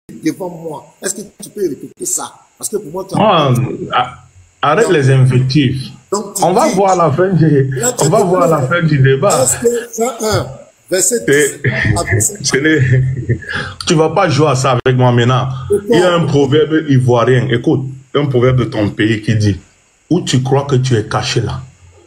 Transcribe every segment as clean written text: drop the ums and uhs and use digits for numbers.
devant moi. Est-ce que tu peux répéter ça? Parce que pour moi, tu as... Arrête les invectives. On va voir la fin du, débat. Est-ce que Jean 1, verset 10 tu ne vas pas jouer à ça avec moi maintenant. Il y a un proverbe ivoirien. Écoute, un proverbe de ton pays qui dit: où tu crois que tu es caché là,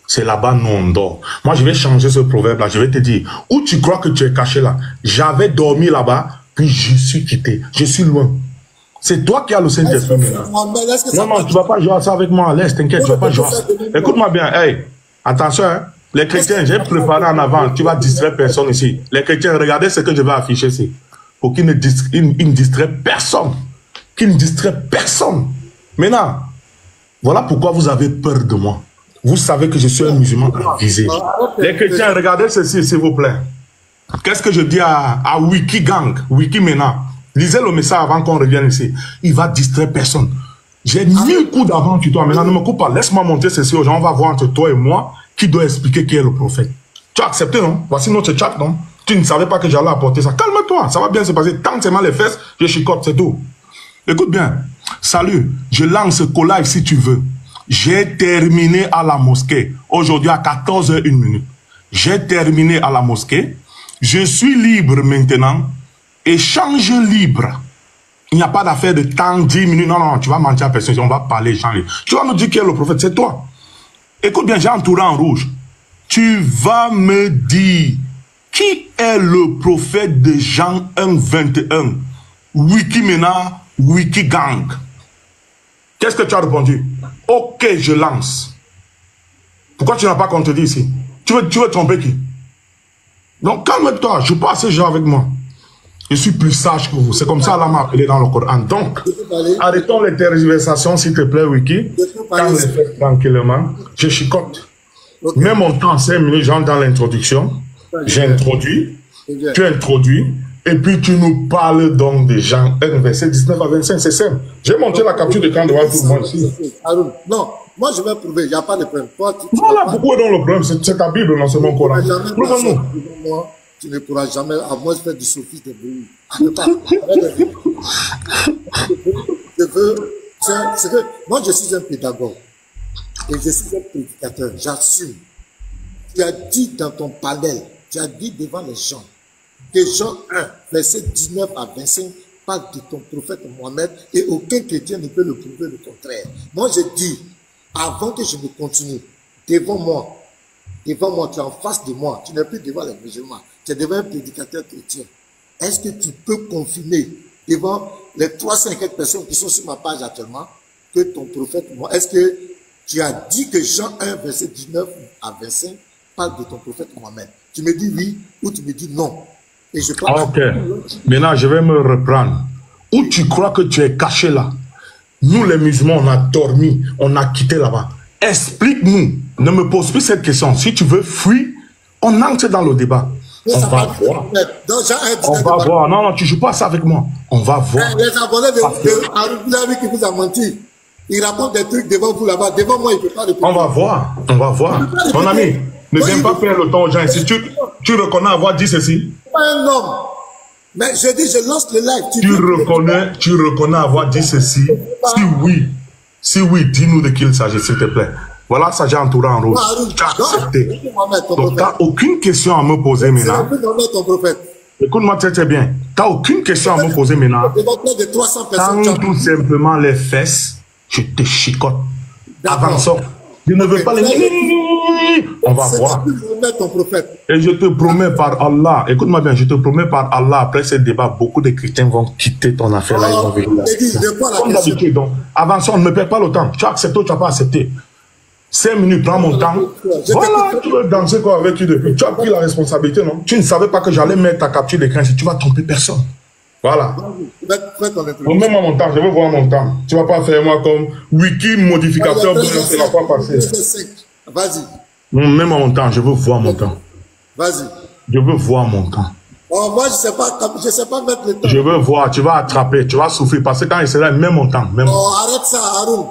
c'est là-bas nous on dort. Moi, je vais changer ce proverbe-là. Je vais te dire: où tu crois que tu es caché là, j'avais dormi là-bas, puis je suis quitté. Je suis loin. C'est toi qui as le Saint-Esprit. Non, non, tu ne vas pas jouer à ça avec moi. Laisse, t'inquiète, tu ne vas pas jouer à ça. Écoute-moi bien. Hey, attention, hein. Les chrétiens, j'ai préparé en avant. Tu vas distraire personne ici. Les chrétiens, regardez ce que je vais afficher ici. Pour qu'ils ne distraient personne. Qu'ils ne distraient personne. Maintenant, voilà pourquoi vous avez peur de moi. Vous savez que je suis un musulman avisé. Les chrétiens, regardez ceci, s'il vous plaît. Qu'est-ce que je dis à Wikigang, Wikimena? Lisez le message avant qu'on revienne ici. Il va distraire personne. J'ai 1000 coups d'avance sur toi. Maintenant, ne me coupe pas. Laisse-moi montrer ceci aux gens. On va voir entre toi et moi qui doit expliquer qui est le prophète. Tu as accepté, non? Voici notre chat, non? Tu ne savais pas que j'allais apporter ça. Calme-toi. Ça va bien se passer. Tant que c'est mal les fesses, je chicote, c'est tout. Écoute bien. Salut. Je lance ce collage si tu veux. J'ai terminé à la mosquée. Aujourd'hui à 14h01. J'ai terminé à la mosquée. Je suis libre maintenant. Échange libre. Il n'y a pas d'affaire de temps, 10 minutes. Non, non, tu vas mentir à personne. On va parler, échange libre. Tu vas nous dire qui est le prophète, c'est toi. Écoute bien, j'ai entouré en rouge. Tu vas me dire qui est le prophète de Jean 1:21. Wikimena, Wikigang. Qu'est-ce que tu as répondu? Ok, je lance. Pourquoi tu n'as pas contredit ici? Tu veux tromper qui? Donc calme-toi, je passe ce genre avec moi. Je suis plus sage que vous. C'est comme ça Allah m'a appelé dans le Coran. Donc, arrêtons les tergiversations, s'il te plaît, Wiki. Quand les fait tranquillement, je chicote. Mets mon temps 5 minutes, j'entre dans l'introduction. J'introduis, tu introduis, et puis tu nous parles donc de Jean 1, verset 19 à 25. C'est simple. J'ai monté la capture d'écran devant tout le monde ici. Non, moi je vais prouver, il n'y a pas de problème. Voilà, pourquoi donc le problème? C'est ta Bible, non, c'est mon Coran. Prouve-nous. Tu ne pourras jamais, à moins de faire du sophisme de bruit. Je veux, c'est que, moi je suis un pédagogue et je suis un prédicateur, j'assume. Tu as dit dans ton panel, tu as dit devant les gens, que Jean 1, verset 19 à 25, parle de ton prophète Mohammed et aucun chrétien ne peut le prouver le contraire. Moi je dis, avant que je ne continue, devant moi, tu es en face de moi, tu n'es plus devant les musulmans, tu es devant un prédicateur chrétien. Est-ce que tu peux confirmer devant les 300 personnes qui sont sur ma page actuellement que ton prophète, est-ce que tu as dit que Jean 1, verset 19 à 25 parle de ton prophète Mohammed? Tu me dis oui ou tu me dis non. Et je parle. Ok. Maintenant, je vais me reprendre. Où tu crois que tu es caché là? Nous, les musulmans, on a dormi, on a quitté là-bas. Explique-nous. Ne me pose plus cette question. Si tu veux fuir, on entre dans le débat. On va voir. On va voir. Non, non, tu ne joues pas ça avec moi. On va voir. Les abonnés de Arubulavi qui vous a menti. Il raconte des trucs devant vous là-bas. Devant moi, il ne peut pas répondre. On va voir. On va voir. Mon ami, ne viens pas perdre le temps aux gens. Si tu reconnais avoir dit ceci. Pas un homme. Mais je dis, je lance le live. Tu reconnais avoir dit ceci. Si oui, dis-nous de qui il s'agit, s'il te plaît. Voilà, ça j'ai entouré en rouge. Tu as accepté. Donc, tu n'as aucune question à me poser maintenant. Écoute-moi très bien. Tu n'as aucune question à me poser maintenant. Tant tout simplement les fesses, je te chicote. Avançons. Je ne veux pas les... On va voir. Et je te promets par Allah, écoute-moi bien, je te promets par Allah, après ce débat, beaucoup de chrétiens vont quitter ton affaire là. Ils vont venir. Comme d'habitude, donc, avançons, ne perds pas le temps. Tu as accepté ou tu n'as pas accepté. 5 minutes, prends mon temps. Voilà, tu veux danser quoi avec lui depuis. Tu as pris la responsabilité, non? Tu ne savais pas que j'allais mettre ta capture d'écran si tu vas tromper personne. Voilà. Mets-moi mon temps, je veux voir mon temps. Tu ne vas pas faire moi comme wiki modificateur, ça ne va pas passer. Vas-y. Mets-moi mon temps, je veux voir mon temps. Vas-y. Je veux voir mon temps. Oh, moi, je sais pas mettre le temps. Je veux voir, tu vas attraper, tu vas souffrir. Parce que quand il sera, mets mon temps. Oh, arrête ça, Haroun.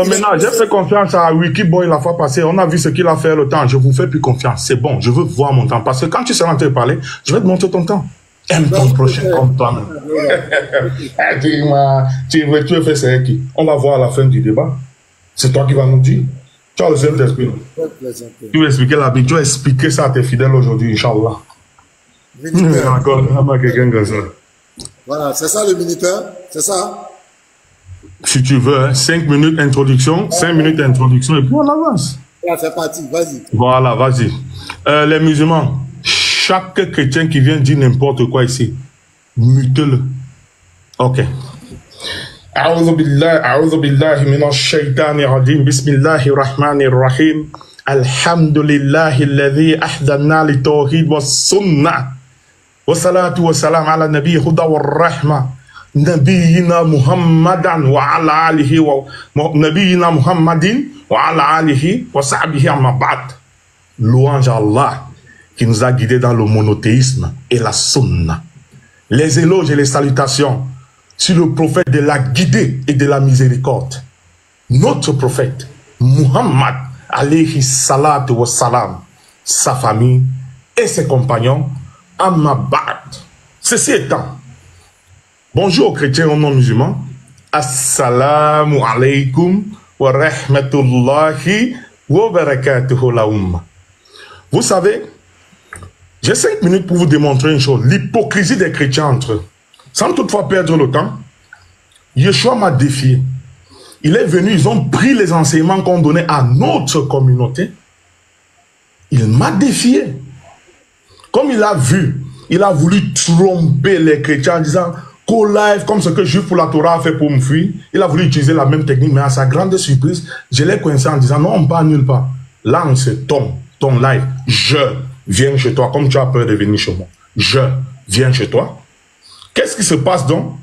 Maintenant, j'ai fait confiance à Wikiboy la fois passée. On a vu ce qu'il a fait le temps. Je vous fais plus confiance. C'est bon, je veux voir mon temps. Parce que quand tu seras en train de parler, je vais te montrer ton temps. Aime ton prochain comme toi-même. Tu veux faire ça qui? On va voir à la fin du débat. C'est toi qui vas nous dire. Tu as le Saint-Esprit. Tu veux expliquer la Bible. Tu vas expliquer ça à tes fidèles aujourd'hui, Inch'Allah. Encore quelqu'un comme ça. Voilà, c'est ça le minuteur. C'est ça. Si tu veux, 5 minutes introduction, 5 minutes d'introduction et puis on avance. Voilà, c'est parti, vas-y. Voilà, vas-y. Les musulmans, chaque chrétien qui vient dire n'importe quoi ici, mute-le. Ok. أعوذ بالله من الشيطان الرجيم بسم الله الرحمن الرحيم الحمد لله الذي أحدثنا للتوحيد والسنة والصلاة والسلام على النبي هدى والرحمة نبينا محمد وعلى آله نبينا محمد وعلى آله وصحبه أما بعد. Louange à Allah qui nous a guidés dans le monothéisme et la sunna. Les éloges et les salutations sur le prophète de la guidée et de la miséricorde. Notre prophète, Muhammad, alayhi salatu wa salam, sa famille et ses compagnons, amma ba'd. Ceci étant, bonjour aux chrétiens aux non-musulmans, assalamu alaykum wa rahmatullahi wa barakatuhu la umma. Vous savez, j'ai 5 minutes pour vous démontrer une chose, l'hypocrisie des chrétiens entre eux. Sans toutefois perdre le temps, Yeshua m'a défié. Il est venu, ils ont pris les enseignements qu'on donnait à notre communauté. Il m'a défié. Comme il a vu, il a voulu tromper les chrétiens en disant qu'au live, comme ce que Juif pour la Torah a fait pour me fuir, il a voulu utiliser la même technique, mais à sa grande surprise, je l'ai coincé en disant non, on ne part nulle part. Là, c'est ton live. Je viens chez toi, comme tu as peur de venir chez moi. Je viens chez toi. Qu'est-ce qui se passe donc?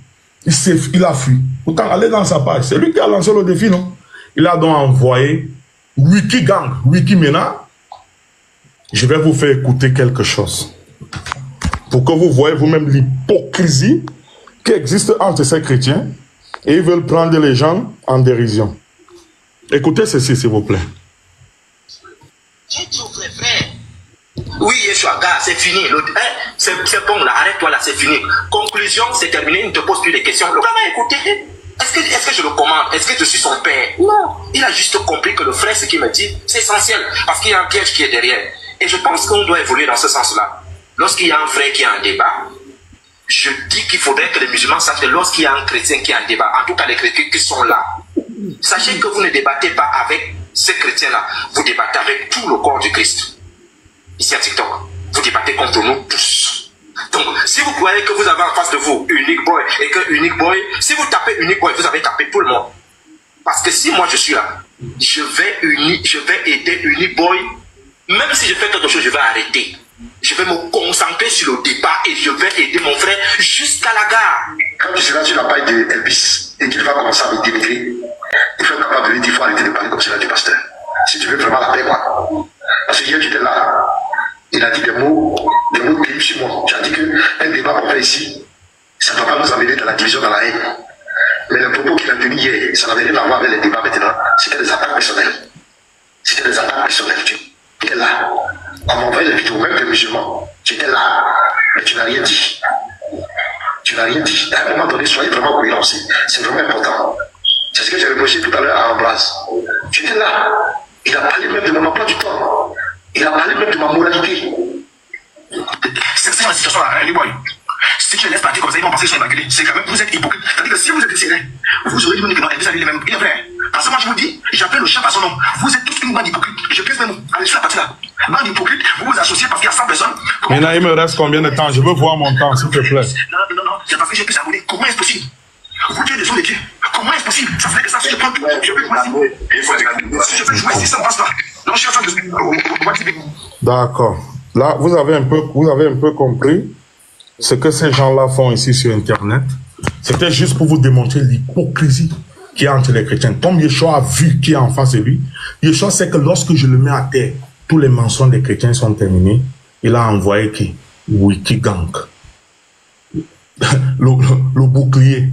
Il a fui. Pourtant, allez dans sa page. C'est lui qui a lancé le défi, non? Il a donc envoyé Wikigang, Wikimena. Je vais vous faire écouter quelque chose. Pour que vous voyez vous-même l'hypocrisie qui existe entre ces chrétiens et ils veulent prendre les gens en dérision. Écoutez ceci, s'il vous plaît. Oui, Yeshua, gars, c'est fini. C'est bon, là, arrête-toi là, c'est fini. Conclusion, c'est terminé, il ne te pose plus de questions. Le gars m'a écouté. Est-ce que je le commande? Est-ce que je suis son père? Non. Il a juste compris que le frère, ce qu'il me dit, c'est essentiel. Parce qu'il y a un piège qui est derrière. Et je pense qu'on doit évoluer dans ce sens-là. Lorsqu'il y a un frère qui a un débat, je dis qu'il faudrait que les musulmans sachent que lorsqu'il y a un chrétien qui a un débat, en tout cas les chrétiens qui sont là, sachez que vous ne débattez pas avec ces chrétiens-là. Vous débattez avec tout le corps du Christ. Ici à TikTok, vous débattez contre nous tous. Donc, si vous croyez que vous avez en face de vous Unique Boy et que Unique Boy, si vous tapez Unique Boy, vous avez tapé tout le monde. Parce que si moi je suis là, je vais aider Unique Boy. Même si je fais quelque chose, je vais arrêter. Je vais me concentrer sur le débat et je vais aider mon frère jusqu'à la gare. Quand tu seras sur la paille de Elvis et qu'il va commencer à me dénigrer, il faut être capable de lui dire qu'il faut arrêter de parler comme cela du pasteur. Si tu veux vraiment la paix, quoi. Parce que hier, tu étais là. Il a dit des mots terribles sur moi. Tu as dit qu'un débat qu'on fait ici, ça ne va pas nous amener dans la division, dans la haine. Mais le propos qu'il a tenu hier, ça n'avait rien à voir avec les débats maintenant. C'était des attaques personnelles. C'était des attaques personnelles. Tu étais là. On m'a envoyé les vidéos, même des musulmans. Tu étais là. Mais tu n'as rien dit. Tu n'as rien dit. À un moment donné, soyez vraiment cohérents. C'est vraiment important. C'est ce que j'ai reproché tout à l'heure à Ambroise. Tu étais là. Il a parlé même de mon emploi du temps. Il a parlé même de ma moralité. C'est la situation là, les boys. Si tu les laisses partir comme ça, ils vont penser qu'ils sont évangués. C'est quand même, vous êtes hypocrite. C'est-à-dire que si vous êtes sérieux, vous aurez dit que non, Elvis a dit les mêmes. Il est vrai. Parce que moi je vous dis, j'appelle le chef à son nom. Vous êtes tous une bande d'hypocrites. Je pense même, allez sur la partie là. Bande d'hypocrites, vous vous associez parce qu'il y a 100 personnes. Maintenant, il me reste combien de temps? Je veux voir mon temps, s'il te plaît. Non, c'est parce que j'ai pu s'abonner. Comment est-ce possible? Vous tuez des hommes de Dieu. Comment est-ce possible? Ça fait que ça, si je prends tout, je peux jouer. Si je fais jouer 600, passe pas. Non, je suis en train de. D'accord. Là, vous avez un peu compris ce que ces gens-là font ici sur Internet. C'était juste pour vous démontrer l'hypocrisie qu'il y a entre les chrétiens. Comme Yeshua a vu qui est en face de lui, Yeshua sait que lorsque je le mets à terre, tous les mensonges des chrétiens sont terminés. Il a envoyé qui? Wikigang. le bouclier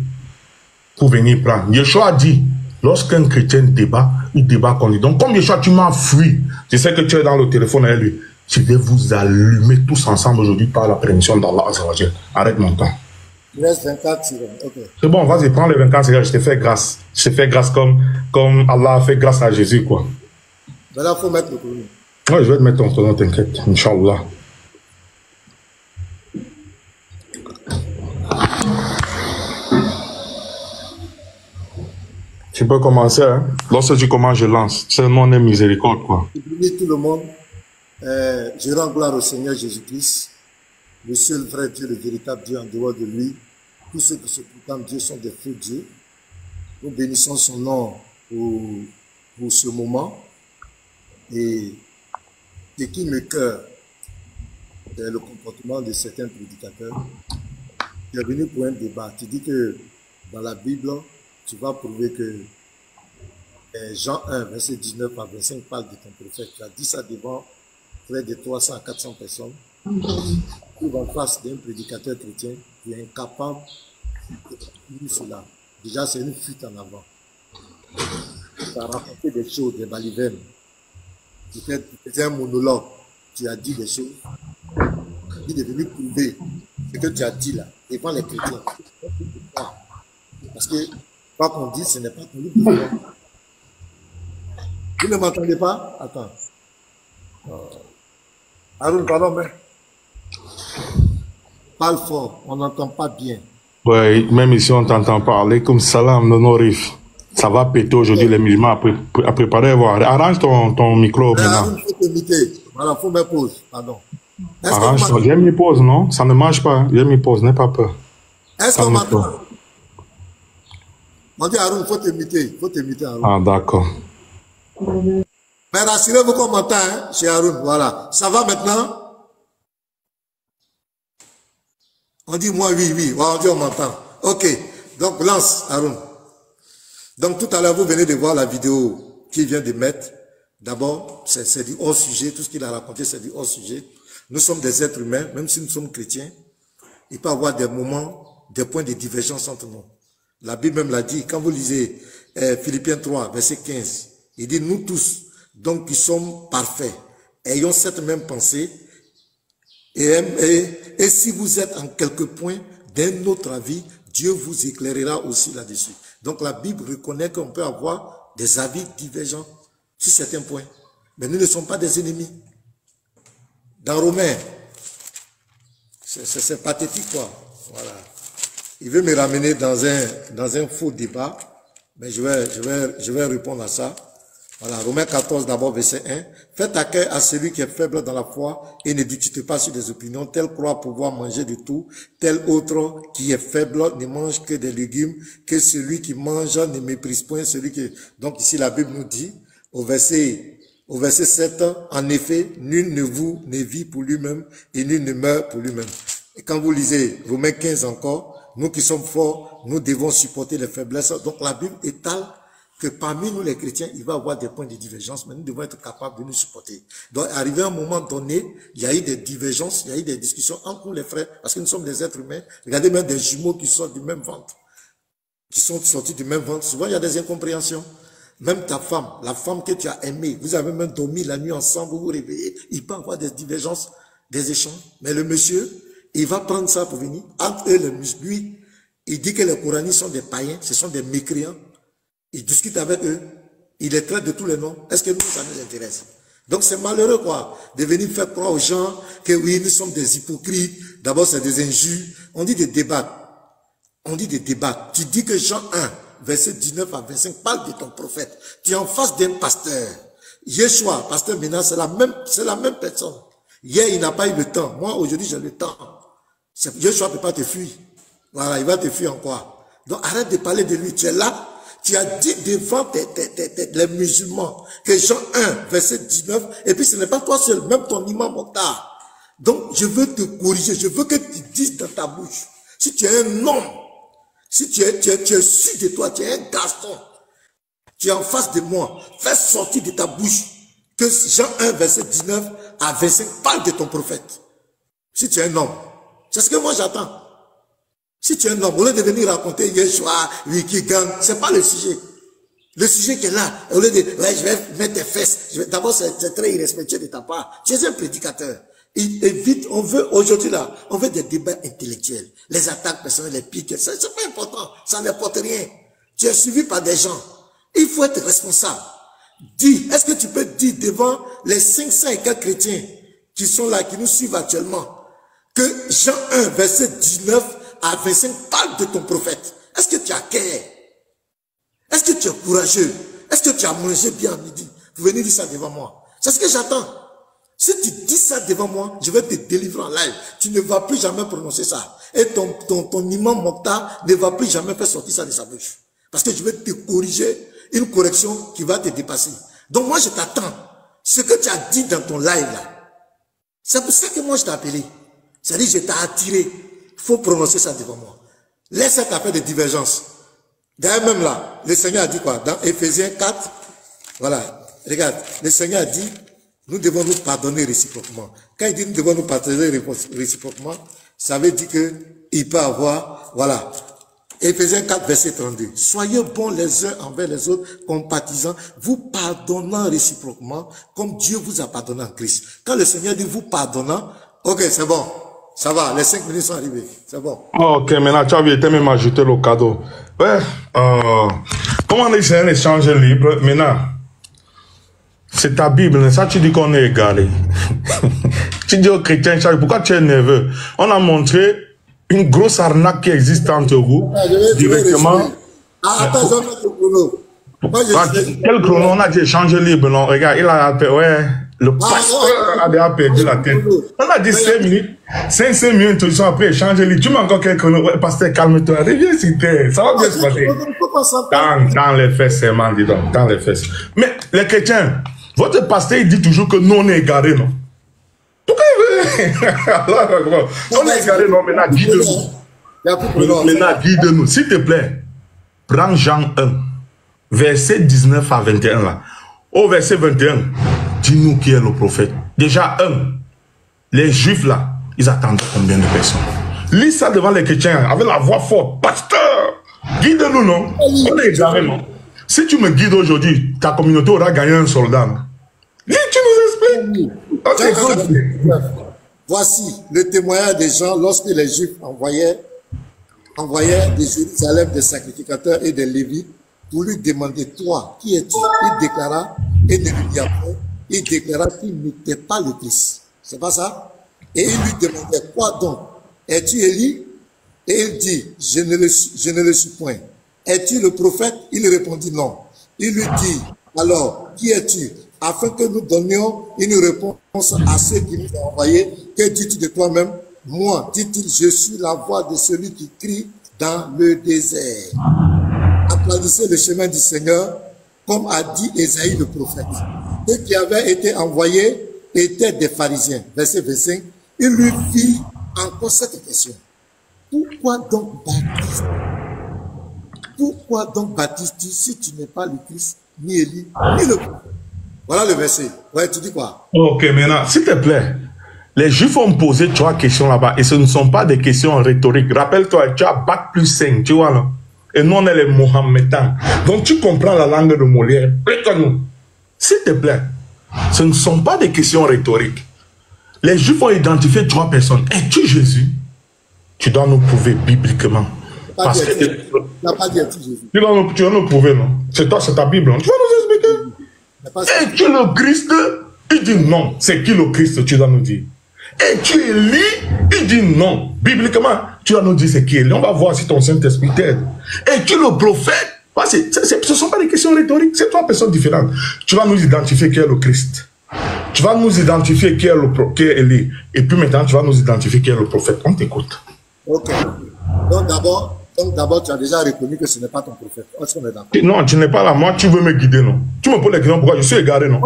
pour venir prendre. Yeshua a dit, lorsqu'un chrétien débat, il débat contre lui. Donc, comme Yeshua, tu m'as fui. Je sais que tu es dans le téléphone avec lui. Je vais vous allumer tous ensemble aujourd'hui par la permission d'Allah Azzawajal. Arrête mon temps. Il reste 24 secondes. Ok. C'est bon, vas-y, prends les 24 secondes, je te fais grâce. Je te fais grâce comme Allah a fait grâce à Jésus, quoi. Ben là, il faut mettre le chrono. Ouais, je vais te mettre ton chrono, t'inquiète. Inch'Allah. Tu peux commencer, hein. Lorsque tu commences, je lance. C'est le nom de miséricorde, quoi. Je bénis tout le monde. Je rends gloire au Seigneur Jésus-Christ, le seul vrai Dieu, le véritable Dieu en dehors de lui. Tous ceux qui se proclament Dieu sont des faux dieux. Nous bénissons son nom pour ce moment. Et ce qui me cœur, c'est le comportement de certains prédicateurs. Tu es venu pour un débat. Tu dis que dans la Bible, tu vas prouver que Jean 1, verset 19 à 25 parle de ton prophète. Tu as dit ça devant près de 300 à 400 personnes. Tu en face d'un prédicateur chrétien qui est incapable de dire cela. Déjà, c'est une fuite en avant. Tu as raconté des choses, des balivènes. Tu faisais un monologue. Tu as dit des choses. Tu es venu prouver ce que tu as dit là, devant les chrétiens. Parce que, quoi qu'on dit, ce n'est pas ton livre. Vous ne m'entendez pas? Attends. Haroun, pardon, mais. Parle fort, on n'entend pas bien. Ouais, même ici, on t'entend parler comme salam, non-orif. Ça va péter aujourd'hui, les musulmans à préparer. Arrange ton micro maintenant. Haroun, il faut t'imiter. Voilà, il faut me pause, pardon. Arrange, j'ai mis pause, non? Ça ne marche pas. J'ai mis pause, n'aie pas peur. Est-ce qu'on m'entend? On dit Haroun, il faut t'imiter. Il faut t'imiter, Haroun. Ah, d'accord. Mais rassurez-vous qu'on m'entend, hein, chez Haroun. Voilà. Ça va maintenant? On dit moi, oui, oui. On dit on m'entend. Ok. Donc, lance, Haroun. Donc, tout à l'heure, vous venez de voir la vidéo qu'il vient de mettre. D'abord, c'est du hors-sujet. Tout ce qu'il a raconté, c'est du hors-sujet. Nous sommes des êtres humains, même si nous sommes chrétiens. Il peut y avoir des moments, des points de divergence entre nous. La Bible même l'a dit. Quand vous lisez Philippiens 3, verset 15, il dit, nous tous, donc qui sommes parfaits, ayons cette même pensée, et si vous êtes en quelque point d'un autre avis, Dieu vous éclairera aussi là-dessus. Donc la Bible reconnaît qu'on peut avoir des avis divergents sur certains points. Mais nous ne sommes pas des ennemis. Dans Romains, c'est pathétique quoi. Voilà. Il veut me ramener dans un faux débat, mais je vais répondre à ça. Voilà, Romains 14 d'abord verset 1. Faites accueil à celui qui est faible dans la foi et ne discutez pas sur des opinions. Tel croit pouvoir manger de tout, tel autre qui est faible ne mange que des légumes, que celui qui mange ne méprise point celui qui... Donc ici la Bible nous dit au verset 7, en effet, nul ne vit pour lui-même et nul ne meurt pour lui-même. Et quand vous lisez Romains 15 encore, nous qui sommes forts, nous devons supporter les faiblesses. Donc la Bible étale que parmi nous les chrétiens, il va y avoir des points de divergence, mais nous devons être capables de nous supporter. Donc, arrivé à un moment donné, il y a eu des divergences, il y a eu des discussions entre nous les frères, parce que nous sommes des êtres humains. Regardez même des jumeaux qui sortent du même ventre, qui sont sortis du même ventre. Souvent, il y a des incompréhensions. Même ta femme, la femme que tu as aimée, vous avez même dormi la nuit ensemble, vous vous réveillez, il peut y avoir des divergences, des échanges. Mais le monsieur, il va prendre ça pour venir. Entre eux, lui, il dit que les Coranistes sont des païens, ce sont des mécréants. Il discute avec eux, il les traite de tous les noms. Est-ce que nous, ça nous intéresse? Donc c'est malheureux quoi, de venir faire croire aux gens que oui, nous sommes des hypocrites. D'abord c'est des injures. On dit des débats. On dit des débats. Tu dis que Jean 1, verset 19 à 25, parle de ton prophète. Tu es en face d'un pasteur. Yeshua, pasteur Ménard, c'est la même personne. Hier, il n'a pas eu le temps. Moi, aujourd'hui, j'ai le temps. Yeshua ne peut pas te fuir. Voilà, il va te fuir en quoi? Donc arrête de parler de lui. Tu es là. Tu as dit devant les musulmans que Jean 1, verset 19, et puis ce n'est pas toi seul, même ton imam Mokhtar. Donc, je veux te corriger, je veux que tu dises dans ta bouche, si tu es un homme, si tu es sûr de toi, tu es un garçon, tu es en face de moi, fais sortir de ta bouche que Jean 1, verset 19 à 25 parle de ton prophète. Si tu es un homme, c'est ce que moi j'attends. Si tu es un homme, au lieu de venir raconter Yeshua, Wikigang, c'est pas le sujet. Le sujet qui est là, au lieu de, ouais, je vais mettre tes fesses. D'abord, c'est très irrespectueux de ta part. Tu es un prédicateur. Il évite, on veut, aujourd'hui là, on veut des débats intellectuels. Les attaques personnelles, les piques, c'est pas important. Ça n'importe rien. Tu es suivi par des gens. Il faut être responsable. Dis, est-ce que tu peux dire devant les 500 et quelques chrétiens qui sont là, qui nous suivent actuellement, que Jean 1, verset 19 à 25 parle de ton prophète? Est-ce que tu as cœur? Est-ce que tu es courageux? Est-ce que tu as mangé bien à midi? Vous venez dire ça devant moi. C'est ce que j'attends. Si tu dis ça devant moi, je vais te délivrer en live. Tu ne vas plus jamais prononcer ça. Et ton imam Mokhtar ne va plus jamais faire sortir ça de sa bouche. Parce que je vais te corriger une correction qui va te dépasser. Donc moi, je t'attends. Ce que tu as dit dans ton live là, c'est pour ça que moi je t'ai appelé. C'est-à-dire je t'ai attiré. Il faut prononcer ça devant moi. Laisse cette affaire de divergence. D'ailleurs même là, le Seigneur a dit quoi? Dans Éphésiens 4, voilà, regarde, le Seigneur a dit, nous devons nous pardonner réciproquement. Quand il dit nous devons nous pardonner réciproquement, ça veut dire que il peut avoir, voilà, Éphésiens 4, verset 32. Soyez bons les uns envers les autres, compatissants, vous pardonnant réciproquement, comme Dieu vous a pardonné en Christ. Quand le Seigneur dit vous pardonnant, ok, c'est bon. Ça va, les 5 minutes sont arrivées. C'est bon. Ok, maintenant tu as même ajouté le cadeau. Ouais, comment on est un échange libre maintenant? C'est ta Bible, ça tu dis qu'on est égaré. Tu dis aux chrétiens, pourquoi tu es nerveux? On a montré une grosse arnaque qui existe entre vous, directement. Attends, je vais mettre le chrono. Quel chrono? On a dit échange libre, non? Regarde, il a appelé, ouais, le pasteur a déjà perdu la tête. On a dit 5 minutes, 5 minutes introduction après échange libre. Tu m'as encore quel chrono? Ouais, pasteur, calme-toi, reviens s'il te plaît, ça va bien se passer. Dans les fesses, c'est mal, dis donc, dans les fesses. Mais les chrétiens, votre pasteur, il dit toujours que nous, on est égarés, non? Alors, on est égarés, non? Maintenant, guide-nous. Maintenant, guide-nous. S'il te plaît, prends Jean 1, verset 19 à 21, là. Au verset 21, dis-nous qui est le prophète. Déjà, les Juifs, là, ils attendent combien de personnes? Lis ça devant les chrétiens, avec la voix forte. Pasteur, guide-nous, non? On est égarés, non? Si tu me guides aujourd'hui, ta communauté aura gagné un soldat. Lis, tu nous expliques. Voici le témoignage des gens lorsque les Juifs envoyaient de Jérusalem des sacrificateurs et des Lévites pour lui demander, toi, qui es-tu? Il déclara, et de lui après, il déclara qu'il n'était pas le Christ. C'est pas ça? Et il lui demandait, quoi donc? Es-tu Élie? Et il dit, je ne le suis point. Es-tu le prophète? Il répondit non. Il lui dit, alors, qui es-tu? Afin que nous donnions une réponse à ceux qui nous ont envoyés. Que dis-tu de toi-même? Moi, dit-il, je suis la voix de celui qui crie dans le désert. Applaudissez le chemin du Seigneur, comme a dit Ésaïe le prophète. Ceux qui avaient été envoyés étaient des pharisiens. Verset 25. Il lui fit encore cette question. Pourquoi donc baptises-tu? Pourquoi donc baptises-tu si tu n'es pas le Christ, ni Élie, ni le prophète? Voilà le verset. Ouais, tu dis quoi? Ok, maintenant, s'il te plaît, les Juifs ont posé 3 questions là-bas et ce ne sont pas des questions rhétoriques. Rappelle-toi, tu as Bac plus 5, tu vois, non? Et nous, on est les Mohammedans. Donc, tu comprends la langue de Molière. Explique-nous. S'il te plaît, ce ne sont pas des questions rhétoriques. Les Juifs ont identifié 3 personnes. Es-tu Jésus? Tu dois nous prouver bibliquement. Parce que tu n'as pas dit Jésus. Tu dois nous prouver, non? C'est toi, c'est ta Bible. Tu vas nous expliquer. Es-tu le Christ? Il dit non. C'est qui le Christ? Tu dois nous dire. Es-tu Élie? Il dit non. Bibliquement, tu dois nous dire c'est qui Élie. On va voir si ton Saint-Esprit t'aide. Es-tu le prophète? Ce ne sont pas des questions rhétoriques. C'est 3 personnes différentes. Tu vas nous identifier qui est le Christ. Tu vas nous identifier qui est Élie. Et puis maintenant, tu vas nous identifier qui est le prophète. On t'écoute. Ok. Donc d'abord, tu as déjà reconnu que ce n'est pas ton prophète. Est-ce qu'on est d'accord? Non, tu n'es pas là. Moi, tu veux me guider, non? Tu me poses les questions pourquoi je suis égaré, non?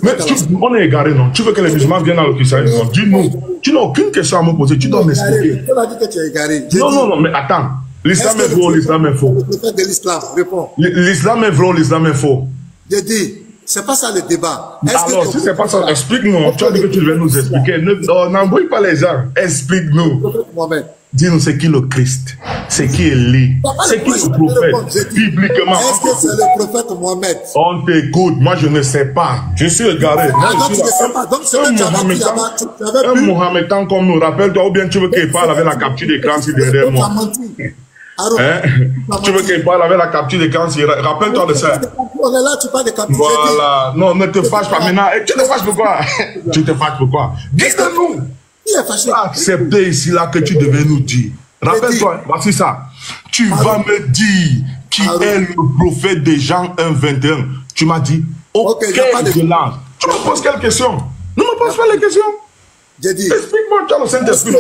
Mais on est égaré, non? Tu veux que les musulmans viennent dans le christianisme, non? Dis-nous. Tu n'as aucune question à me poser. Tu dois m'expliquer. Tu as dit que tu es égaré. Non, mais attends. L'islam est vrai ou l'islam est faux? Le prophète de l'islam, réponds. L'islam est vrai ou l'islam est faux? Je dis, c'est pas ça le débat. Alors, si c'est pas ça, explique-nous. Tu as dit que tu devais nous expliquer. N'embrouille pas les gens. Explique-nous. Dis-nous, c'est qui le Christ? C'est qui Élie? C'est qui le prophète? Bibliquement. Est-ce que c'est le prophète Mohamed? On t'écoute. Moi, je ne sais pas. Je suis égaré. Moi, je suis un Mohamedan comme nous. Rappelle-toi, ou bien tu veux qu'il parle avec la capture d'écran si derrière moi. Hein? Tu veux qu'il parle avec la capture d'écran si... Rappelle-toi de ça. On est là, tu parles de capture. Voilà. Non, ne te fâche pas maintenant. Et tu te fâches pourquoi? Tu te fâches pourquoi? Dis-le-nous. Tu as accepté ici là que tu devais nous dire. Rappelle-toi, voici ça. Tu vas me dire qui est le prophète de Jean 1,21. Tu m'as dit, ok, je lance. Tu me poses quelle question? Ne me pose pas les questions. J'ai dit, explique-moi, tu as le Saint-Esprit.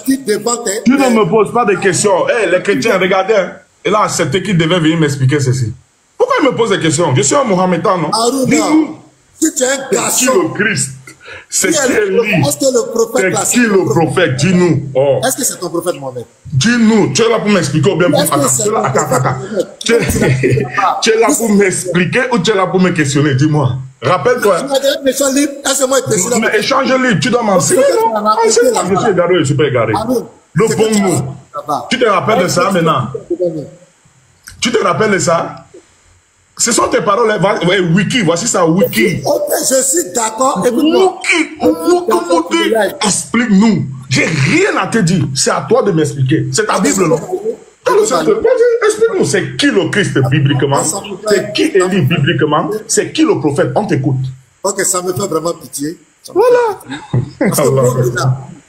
Tu ne me poses pas de questions. Hey, les chrétiens, regardez. Hein. Il a accepté qu'il devait venir m'expliquer ceci. Pourquoi il me pose des questions? Je suis un Mohamedan, non? Dis-nous. Si tu es un garçon. C'est qui le Christ? C'est qui Élie? Est-ce que le prophète? C'est qui le prophète? Dis-nous. Oh. Est-ce que c'est ton prophète Mohamed? Dis-nous. Tu es là pour m'expliquer ou bien pour... Attends. Tu es là pour m'expliquer ou tu es là pour me questionner? Dis-moi. Rappelle-toi. Mais échange libre. Tu dois m'enseigner. Je suis égaré, je suis pas égaré. Le bon mot. Tu te rappelles de ça maintenant? Tu te rappelles de ça? Ce sont tes paroles, Wiki, voici ça, Wiki. Ok, je suis d'accord. Wiki, explique-nous. J'ai rien à te dire. C'est à toi de m'expliquer. C'est ta Bible, non? Explique-nous, c'est qui le Christ bibliquement? C'est qui Élie bibliquement? C'est qui le prophète? On t'écoute. Ok, ça me fait vraiment pitié. Voilà. Parce que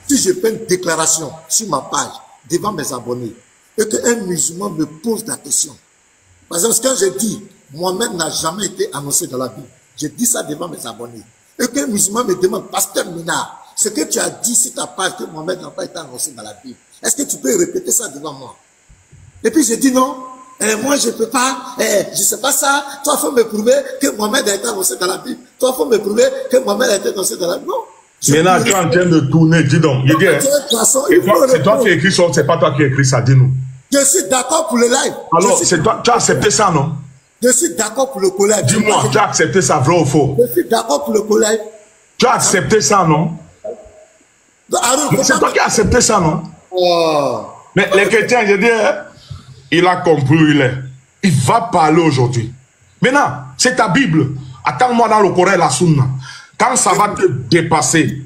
si je fais une déclaration sur ma page devant mes abonnés et qu'un musulman me pose la question, par exemple, quand je dis Mohamed n'a jamais été annoncé dans la Bible, je dis ça devant mes abonnés, et qu'un musulman me demande, Pasteur Minard, ce que tu as dit sur ta page que Mohamed n'a pas été annoncé dans la Bible, est-ce que tu peux répéter ça devant moi? Et puis je dis non, moi je ne peux pas, je ne sais pas ça, toi il faut me prouver que Mohamed a été annoncé dans la Bible, toi il faut me prouver que Mohamed a été annoncé dans la Bible. Non. Maintenant tu es en train de tourner, dis donc. C'est toi qui as écrit ça, c'est pas toi qui as écrit ça, dis-nous. Je suis d'accord pour le live. Alors, c'est toi, tu as accepté ça, non? Je suis d'accord pour le collège. Dis-moi, tu as accepté ça, vrai ou faux? Je suis d'accord pour le collège. Tu as accepté ça, non? C'est toi qui as accepté ça, non? Oh. Mais les chrétiens, je dis, il a compris où il est. Il va parler aujourd'hui. Maintenant, c'est ta Bible. Attends-moi dans le Coran et la Sunna. Quand ça va te dépasser,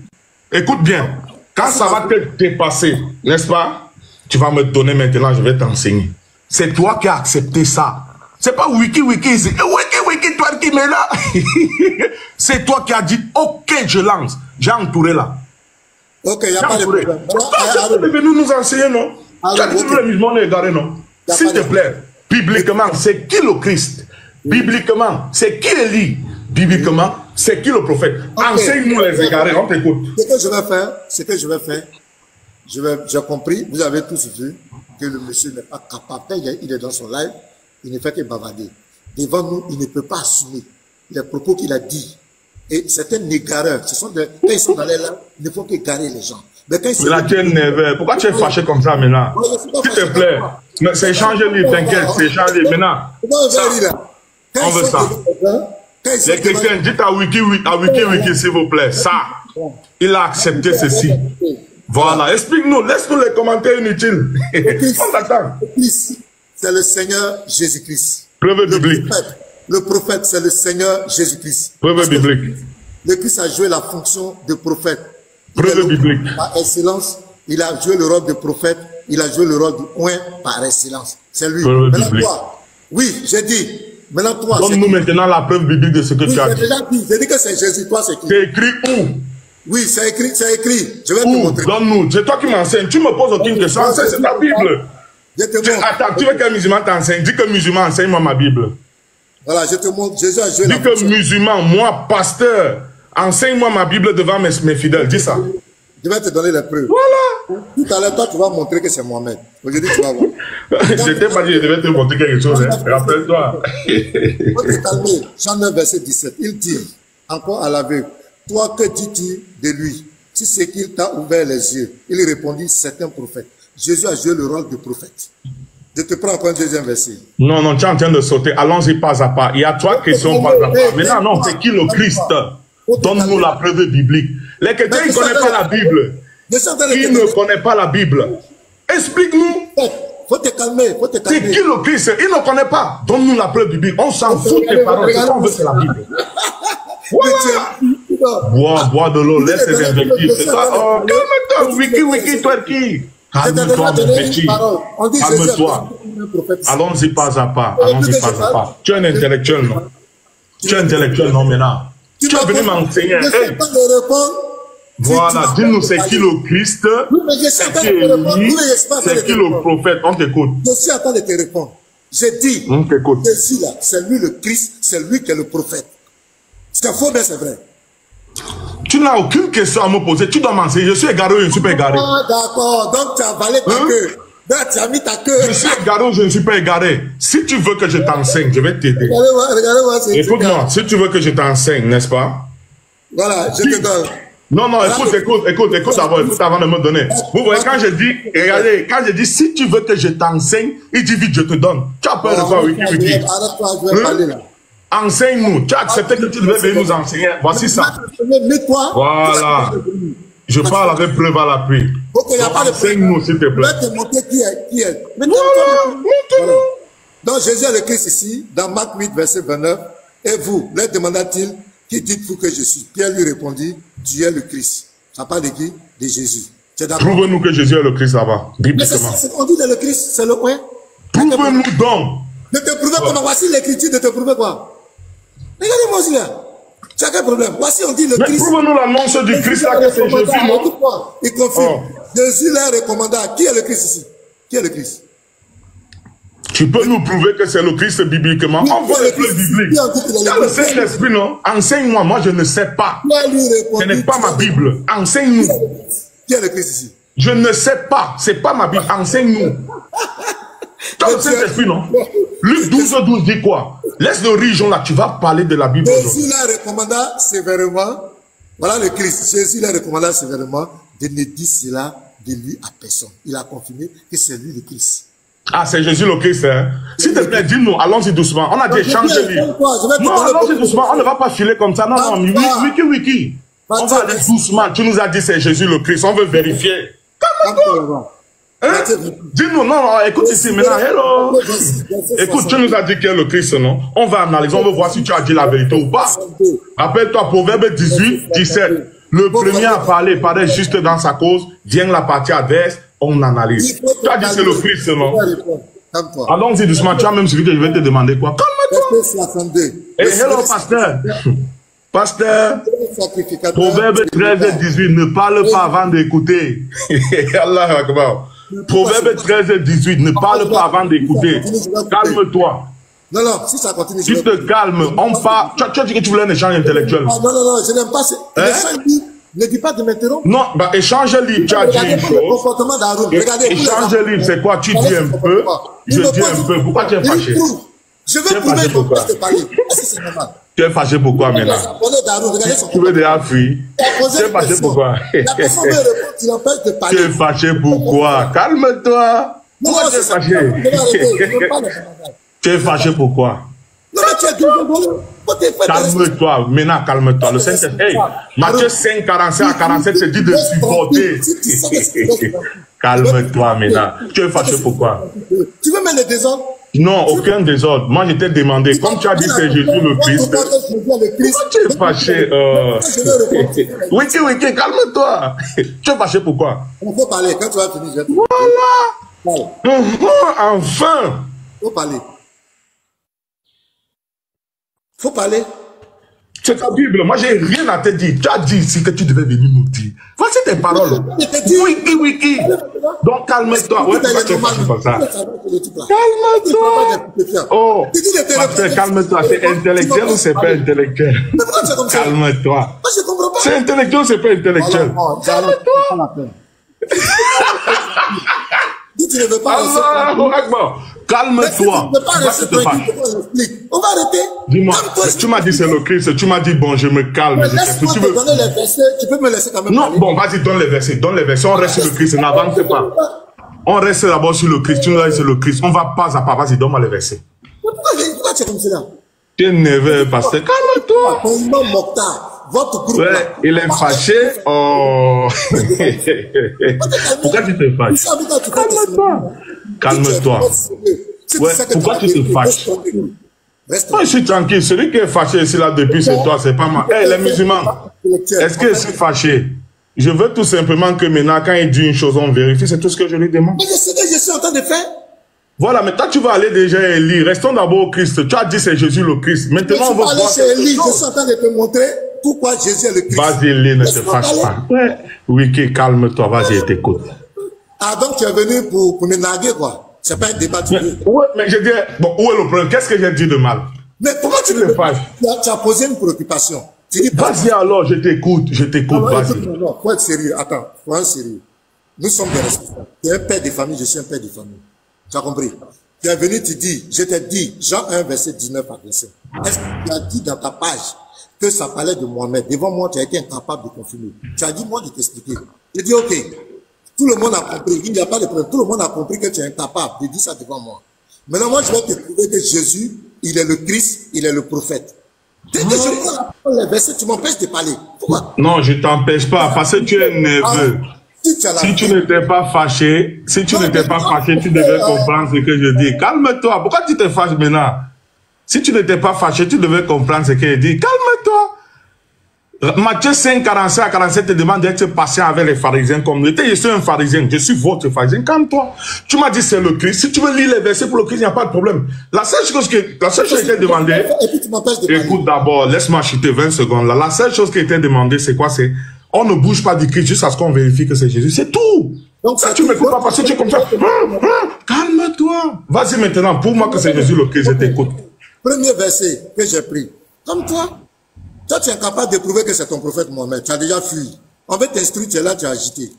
écoute bien, quand ça va te dépasser, n'est-ce pas? Tu vas me donner maintenant, je vais t'enseigner. C'est toi qui as accepté ça. C'est pas Wiki, toi qui m'es là. C'est toi qui as dit, ok, je lance. J'ai entouré là. Ok, il n'y a pas de problème. Tu es venu nous enseigner, non? Tu as dit que le musulman est égaré, non? S'il te plaît, bibliquement, c'est qui le Christ? Bibliquement, c'est qui Élie? Bibliquement, c'est qui le prophète? Enseigne-nous les égarés, on t'écoute. Ce que je vais faire, j'ai compris, vous avez tous vu que le monsieur n'est pas capable. Il est dans son live, il ne fait que bavarder. Devant nous, il ne peut pas assumer les propos qu'il a dit. Et c'est un égareur. Quand ils sont dans les lives, il ne faut qu'égarer les gens. Mais quand ils là, tu es nerveux. Pourquoi tu es fâché comme ça maintenant? S'il te plaît. C'est échanger libre, t'inquiète, c'est échanger libre. Maintenant, on veut ça. Les chrétiens, dites à Wiki, s'il vous plaît. Ça, il a accepté ceci. Voilà, explique-nous, laisse-nous les commentaires inutiles. On t'attend. C'est le Seigneur Jésus-Christ. Preuve biblique. Le prophète, c'est le Seigneur Jésus-Christ. Preuve biblique. Le Christ a joué la fonction de prophète. Preuve biblique. Par excellence, il a joué le rôle de prophète, il a joué le rôle du oint par excellence. C'est lui. Maintenant, toi, oui, j'ai dit. Maintenant, toi. Donne-nous maintenant la preuve biblique de ce que tu as dit. J'ai dit que c'est Jésus, toi, c'est qui? C'est écrit où? Oui, c'est écrit, c'est écrit. Je vais te montrer. Donne-nous. C'est toi qui m'enseignes. Tu me poses aucune question. C'est ta Bible. Attends, tu veux qu'un musulman t'enseigne? Dis que musulman, enseigne-moi ma Bible. Voilà, je te montre. Jésus a joué la fonction. Dis que musulman, moi, pasteur, enseigne-moi ma Bible devant mes fidèles. Dis ça. Je vais te donner les preuves. Voilà. Tout à l'heure, toi, tu vas montrer que c'est Mohamed. Aujourd'hui, tu vas voir. Je t'ai pas dit, je devais te montrer quelque chose. Hein. Rappelle-toi. Faut te calmer. Jean 9, verset 17. Il dit, encore à l'aveugle, toi, que dis-tu de lui? Si c'est qu'il t'a ouvert les yeux. Il répondit, c'est un prophète. Jésus a joué le rôle de prophète. Je te prends encore un deuxième verset. Non, tu es en train de sauter. Allons-y pas à pas. Il y a trois questions pas à pas. Maintenant, non, c'est qui le Christ? Donne-nous la preuve biblique. Les chrétiens, ils ne connaissent pas la Bible. Je suis en train de qui ne connaît pas la Bible. Explique-nous. Faut te calmer, faut te C'est calmer. qui le Christ? Il ne connaît pas. Donne-nous la preuve du Bible. On s'en fout des paroles. Ce qu'on veut, c'est la Bible. Voilà. Bois de l'eau, laisse les invectives. C'est ça. Oh, calme-toi. Wiki, twerky. Calme-toi, mon petit. Calme-toi. Allons-y pas à pas. Allons-y pas à pas. Tu es un intellectuel, non? Tu es un intellectuel, non, maintenant? Tu es venu m'enseigner. Hey. Voilà, dis-nous c'est qui le Christ, c'est qui Élie, c'est qui le prophète. On t'écoute. Je suis en train de te répondre. J'ai dit, on t'écoute. Jésus là, c'est lui le Christ, c'est lui qui est le prophète. C'est faux, mais c'est vrai. Tu n'as aucune question à me poser. Tu dois m'enseigner. Je suis égaré ou je ne suis pas égaré. Ah, d'accord. Donc tu as avalé ta queue. Donc tu as mis ta queue. Je suis égaré ou je ne suis pas égaré. Si tu veux que je t'enseigne, je vais t'aider. Regardez-moi. Écoute-moi, si tu veux que je t'enseigne, n'est-ce pas? Voilà, je te donne. Non, écoute avant de me donner. Vous voyez, quand je dis, regardez, quand je dis, si tu veux que je t'enseigne, il dit vite, je te donne. Tu as peur de quoi, Wiki? Arrête-toi, je vais parler là. Enseigne-nous. Tu as accepté que tu devais venir nous enseigner. Voici ça. Voilà. Je parle avec preuve à l'appui. Enseigne-nous, s'il te plaît. Je vais te montrer qui est. Voilà. Donc Jésus est le Christ ici, dans Marc 8, verset 29. Et vous, leur demanda-t-il, qui dites-vous que je suis? Pierre lui répondit, tu es le Christ. Ça parle de qui? De Jésus. Prouve-nous que Jésus est le Christ là-bas, bibliquement. On dit que le Christ, c'est le point. Prouve-nous donc. De te prouver comment? Voici l'écriture de te prouver quoi? Regardez-moi aussi là. Tu as quel problème? Voici, on dit le Christ. Mais prouve-nous l'annonce du Christ là, que c'est Jésus, non? Il confirme. Jésus leur recommanda. Qui est le Christ ici? Qui est le Christ? Tu peux nous prouver que c'est le Christ bibliquement? On voit les preuves bibliques. Il y a le Saint-Esprit, non? Enseigne-moi, moi je ne sais pas. Ce n'est pas ma Bible. Enseigne-nous. Qui est le Christ ici? Je ne sais pas. Ce n'est pas ma Bible. Enseigne-nous. Tu as le Saint-Esprit, non? Luc 12 dit quoi? Laisse le rijon là, tu vas parler de la Bible. Jésus leur recommanda sévèrement. Voilà le Christ. Jésus leur recommanda sévèrement de ne dire cela de lui à personne. Il a confirmé que c'est lui le Christ. Ah, c'est Jésus le Christ, hein? S'il te plaît, dis-nous, allons-y doucement. On a dit échanger les livres. Non, allons-y doucement. On ne va pas filer comme ça. Non, wiki. On va aller doucement. Tu nous as dit c'est Jésus le Christ. On veut vérifier. Calme-toi. Hein? Dis-nous, non, écoute ici maintenant. Hello. Écoute, tu nous as dit qu'il est le Christ, non? On va analyser, on veut voir si tu as dit la vérité ou pas. Rappelle-toi, Proverbe 18, 17. Le premier à parler paraît juste dans sa cause. Vient la partie adverse. On analyse. Tu as dit c'est le Christ, non? Allons-y doucement. Tu as même suivi que je vais te demander quoi? Calme-toi. Et hello, pasteur. Pasteur. Proverbe 13 et 18. Ne parle pas avant d'écouter. Allah Akbar. Proverbe 13 et 18. Ne parle pas avant d'écouter. Calme-toi. Non, si ça continue. Tu te calmes. On parle. Tu as dit que tu voulais un échange intellectuel. Non, je n'aime pas. Ne dis pas de m'interrompre. Non, bah échange libre, tu as dit une chose. Échange libre, c'est quoi? Tu dis un peu, je dis un peu. Pourquoi tu es fâché? Je veux prouver pourquoi je te parle. Est-ce que c'est normal? Tu es fâché pourquoi maintenant? Tu veux déjà fuir? Tu es fâché pourquoi? Tu es fâché pourquoi? Calme-toi. Pourquoi tu es fâché? Tu es fâché pourquoi? Non, mais tu es calme-toi, maintenant calme-toi. Le Saint-Esprit, hey, Matthieu 5, 45 à 47, c'est dit de supporter. Calme-toi maintenant. Tu es fâché pourquoi? Tu veux mettre le désordre? Non, aucun désordre. Moi, je t'ai demandé, comme tu as dit c'est Jésus le Christ, pourquoi tu es fâché? Wiki, calme-toi. Tu es fâché pourquoi? On peut parler, quand tu vas finir, je vais te voilà. Enfin. Il faut parler. Faut parler. C'est ta Bible. Moi, j'ai rien à te dire. Tu as dit ici que tu devais venir nous dire. Voici tes paroles. Wiki. Donc, calme-toi. Ouais, pourquoi tu es fâché comme ça? Calme-toi. Oh, calme-toi. C'est intellectuel ou c'est pas intellectuel? Calme-toi. C'est intellectuel ou c'est pas intellectuel? Calme-toi. Tu ne veux pas calme-toi. On va arrêter. Dis-moi, tu m'as dit c'est le Christ, tu m'as dit bon, je me calme. Laisse-moi te donner les versets, tu peux me laisser quand même. Non, bon, vas-y, donne les versets. On reste sur le Christ, n'avance pas. On reste d'abord sur le Christ, tu nous as dit c'est le Christ. On va pas à pas, vas-y, donne-moi les versets. Pourquoi tu es comme cela? Tu es nerveux, pasteur. Calme-toi. Ton nom Mokhtar votre groupe. Ouais, il est fâché. Oh. Pourquoi tu te fâches? Calme-toi. Calme-toi. Ouais, pourquoi tu te fâches? Moi, je suis tranquille. Celui qui est fâché ici, là, depuis, c'est toi, c'est pas moi. Hey, les musulmans, est-ce que je suis fâché? Je veux tout simplement que maintenant, quand il dit une chose, on vérifie. C'est tout ce que je lui demande. Mais c'est ce que je suis en train de faire. Voilà, mais toi, tu vas aller déjà lire. Restons d'abord au Christ. Tu as dit c'est Jésus le Christ. Maintenant, on va voir. Je suis en train de te montrer pourquoi Jésus est le Christ. Vas-y, lis, ne te fâche pas. Ouais. Wiki, calme-toi. Vas-y, je t'écoute. Ah, donc tu es venu pour me narguer, quoi. C'est pas un débat. Ouais, mais je dis, bon, où est le problème? Qu'est-ce que j'ai dit de mal? Mais pourquoi tu te fâches? Tu as posé une préoccupation. Vas-y alors, je t'écoute, vas-y. Non, faut être sérieux. Attends, faut être sérieux. Nous sommes des responsables. Tu es un père de famille, je suis un père de famille. Tu as compris? Tu es venu, tu dis, je t'ai dit, Jean 1, verset 19 à 25. Est-ce que tu as dit dans ta page que ça parlait de Mohamed? Devant moi, tu as été incapable de confirmer. Tu as dit, moi, de t'expliquer. J'ai dit, ok. Tout le monde a compris. Il n'y a pas de problème. Tout le monde a compris que tu es incapable de dire ça devant moi. Maintenant, moi, je vais te prouver que Jésus, il est le Christ, il est le prophète. Dès que je prends les versets, tu m'empêches de parler. Pourquoi? Non, je t'empêche pas, parce que tu es nerveux. Si tu n'étais pas fâché, tu devais comprendre ce que je dis. Calme-toi. Pourquoi tu te fâches maintenant? Si tu n'étais pas fâché, tu devais comprendre ce que je dis. Calme-toi. Matthieu 5, 45 à 47 te demande d'être patient avec les pharisiens comme lui. Je suis un pharisien, je suis votre pharisien. Calme-toi. Tu m'as dit c'est le Christ. Si tu veux lire les versets pour le Christ, il n'y a pas de problème. La seule chose qui était demandée, écoute d'abord, laisse-moi chuter 20 secondes là. La seule chose qui était demandée, c'est quoi? C'est on ne bouge pas du Christ jusqu'à ce qu'on vérifie que c'est Jésus. C'est tout. Donc ça, tu ne m'écoutes pas parce que tu es comme ça. Calme-toi. Vas-y maintenant, pour moi que c'est Jésus le Christ, je t'écoute. Premier verset que j'ai pris. Comme toi. Toi, tu es incapable de prouver que c'est ton prophète Mohamed. Tu as déjà fui. On veut t'instruire, tu es là, tu as agité.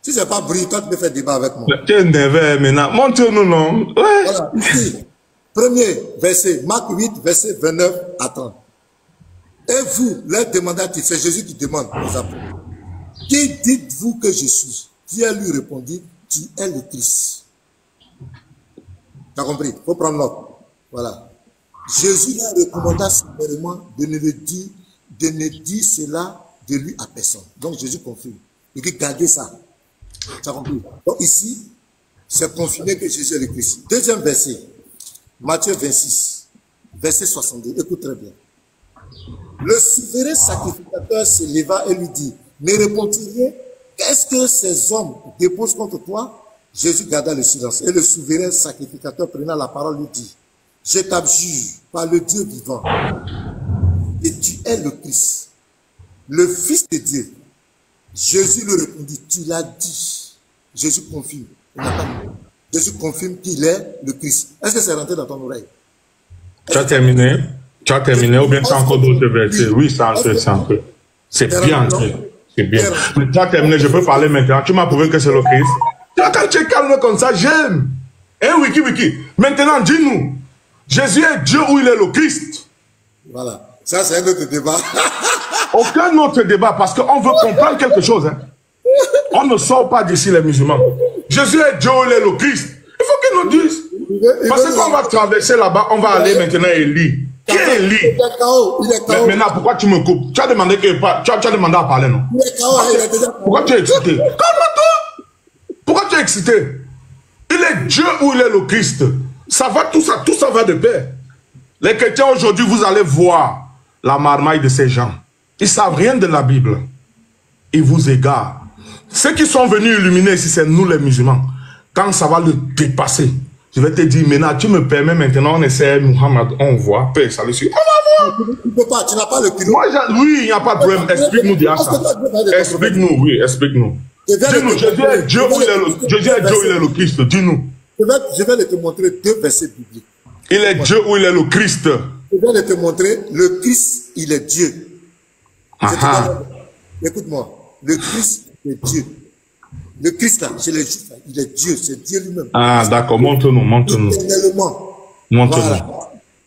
Si ce n'est pas bruit, toi, tu peux faire débat avec moi. Tu es nerveux maintenant. Montre-nous, non? Ouais. Voilà. Ici, premier verset, Marc 8, verset 29 à 30. Et vous, leur demandez-t-il, c'est Jésus qui demande aux apôtres. Qui dites-vous que je suis? Pierre lui répondit, tu es le Christ. Tu as compris? Il faut prendre note. Voilà. Jésus leur recommanda sévèrement de ne dire cela de lui à personne. Donc Jésus confirme. Il dit gardez ça. Tu as compris? Donc ici, c'est confirmé que Jésus est le Christ. Deuxième verset, Matthieu 26, verset 62. Écoute très bien. Le souverain sacrificateur se leva et lui dit, ne réponds-tu rien? Qu'est-ce que ces hommes déposent contre toi? Jésus garda le silence. Et le souverain sacrificateur prenant la parole lui dit, je t'abjure par le Dieu vivant, et tu es le Christ, le Fils de Dieu. Jésus lui répondit, tu l'as dit. Jésus confirme. Jésus confirme qu'il est le Christ. Est-ce que c'est rentré dans ton oreille? Tu as terminé? Tu as terminé ou bien tu as encore d'autres versets? Oui, c'est entré, c'est entré. C'est bien entré. C'est bien. Mais tu as terminé, je peux parler maintenant. Tu m'as prouvé que c'est le Christ. Quand tu es calme comme ça, j'aime. Eh, Wiki. Maintenant, dis-nous. Jésus est Dieu ou il est le Christ? Voilà. Ça, c'est un autre débat. Aucun autre débat parce qu'on veut comprendre quelque chose. Hein. On ne sort pas d'ici les musulmans. Jésus est Dieu ou il est le Christ? Il faut qu'ils nous disent. Parce qu'on va traverser là-bas, on va aller maintenant à Élie. Qui est Élie? Il est KO. Maintenant, pourquoi tu me coupes? Tu as demandé à parler, non? Il est KO. Pourquoi tu es excité? Calme-toi. Pourquoi tu es excité? Il est Dieu ou il est le Christ? Ça va, tout ça va de pair. Les chrétiens aujourd'hui, vous allez voir la marmaille de ces gens. Ils ne savent rien de la Bible. Ils vous égarent. Ceux qui sont venus illuminer ici, c'est nous les musulmans. Quand ça va le dépasser, je vais te dire, maintenant, tu me permets maintenant, on essaie, Muhammad, on voit, paix, salut, on va voir. Tu ne peux pas, tu n'as pas le kilo. Oui, il n'y a pas de problème. Explique-nous déjà ça. Explique-nous, oui, explique-nous. Dis-nous, Jésus est Dieu ou il est le Christ, dis-nous. Je vais te montrer deux versets bibliques. Il est Dieu ou il est le Christ? Je vais te montrer, le Christ, il est Dieu. Écoute-moi, le Christ est Dieu. Le Christ là, chez les Juifs, il est Dieu, c'est Dieu lui-même. Ah d'accord, montre-nous. Montre-nous. Voilà.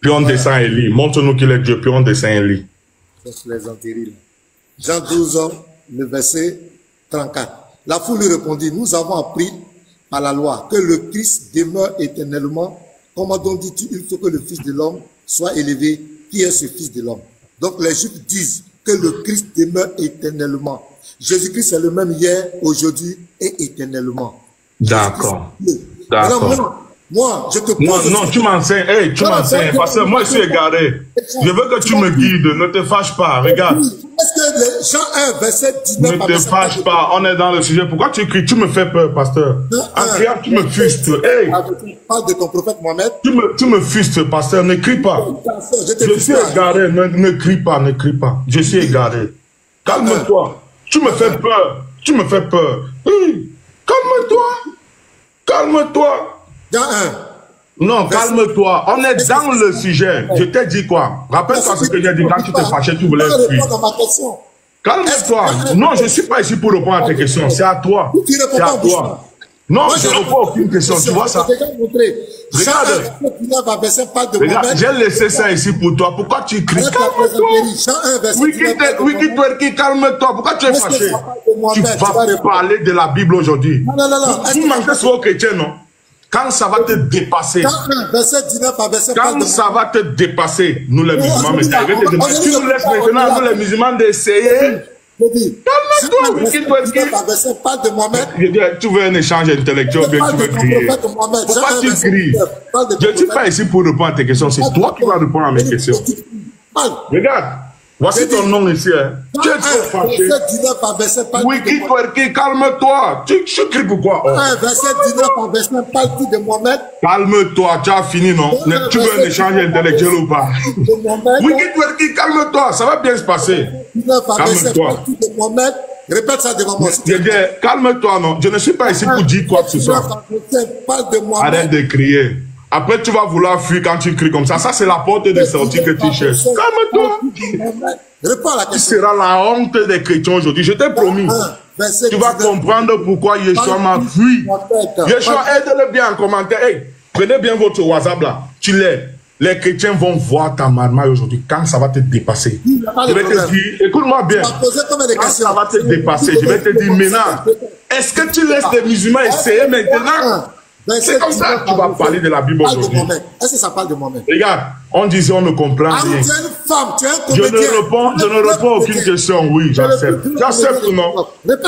Puis on descend et lit. Montre-nous qu'il est Dieu, puis on descend et lit. Jean 12, le verset 34. La foule lui répondit, nous avons appris par la loi que le Christ demeure éternellement. Comment donc dis-tu, il faut que le Fils de l'homme soit élevé? Qui est ce Fils de l'homme? Donc les Juifs disent que le Christ demeure éternellement. Jésus-Christ est le même hier, aujourd'hui et éternellement. D'accord. D'accord. Moi, je te pose... Non, tu m'enseignes. Hey, tu m'enseignes. Parce que moi, je suis égaré. Je veux que tu me guides. Ne te fâche pas. Regarde. Est-ce que Jean 1, verset 19... Ne te fâche pas. On est dans le sujet. Pourquoi tu cries? Tu me fais peur, pasteur. En criant, tu me fustes. Hey. Parle de ton prophète Mohamed. Tu me fustes, pasteur. Ne crie pas. Je suis égaré. Ne crie pas. Ne crie pas. Je suis égaré. Calme-toi. Tu me fais peur. Tu me fais peur. Calme-toi. Calme-toi. Jean 1. Non, calme-toi. On est dans le sujet. Je t'ai dit quoi? Rappelle-toi ce que j'ai dit quand tu t'es fâché, tu voulais fuir. Calme-toi. Non, je ne suis pas ici pour répondre à tes questions. C'est à toi. C'est à toi. Non, je ne réponds aucune question. Tu vois ça? Regarde. Regarde, j'ai laissé ça ici pour toi. Pourquoi tu cries? Calme-toi. Wiki, calme-toi. Pourquoi tu es fâché? Tu vas parler de la Bible aujourd'hui. Non. Vous manquez sur vos chrétiens, non? Quand ça va te dépasser, quand ça va te dépasser, nous les musulmans, mais tu nous laisses maintenant, nous les musulmans, d'essayer. Calme-toi, tu veux un échange intellectuel, bien tu veux crier. Pourquoi tu cries? Je ne suis pas ici pour répondre à tes questions, c'est toi qui vas répondre à mes questions. Regarde. Voici ton nom ici. Hein. Tu es trop fâché. Wiki, calme-toi. Tu cries pourquoi? Verset 19 en verset parle de Mohamed. Calme-toi, tu as fini, non? Tu veux un échange intellectuel ou pas? Wiki, calme-toi, ça va bien se passer. Calme-toi. Répète ça devant moi. Calme-toi, non? Je ne suis pas ici pour dire quoi que ce soit. Arrête de crier. Après, tu vas vouloir fuir quand tu cries comme ça. Ça, c'est la porte de sortie que tu cherches. Calme-toi. Tu seras la honte des chrétiens aujourd'hui. Je t'ai promis. Tu vas comprendre pourquoi Yeshua m'a fui. Yeshua, aide-le bien en commentaire. Hey, prenez bien votre WhatsApp là. Tu l'es. Les chrétiens vont voir ta marmaille aujourd'hui. Quand ça va te dépasser. Je vais te dire, écoute-moi bien. Quand ça va te dépasser, je vais te dire maintenant. Est-ce que tu laisses des musulmans essayer maintenant? C'est comme ça que tu vas parler de la Bible aujourd'hui. Est-ce que ça parle de moi-même? Regarde, on disait on ne comprend rien. Tu es une femme, tu es un comédien. Je ne réponds aucune question, oui, j'accepte. J'accepte ou non?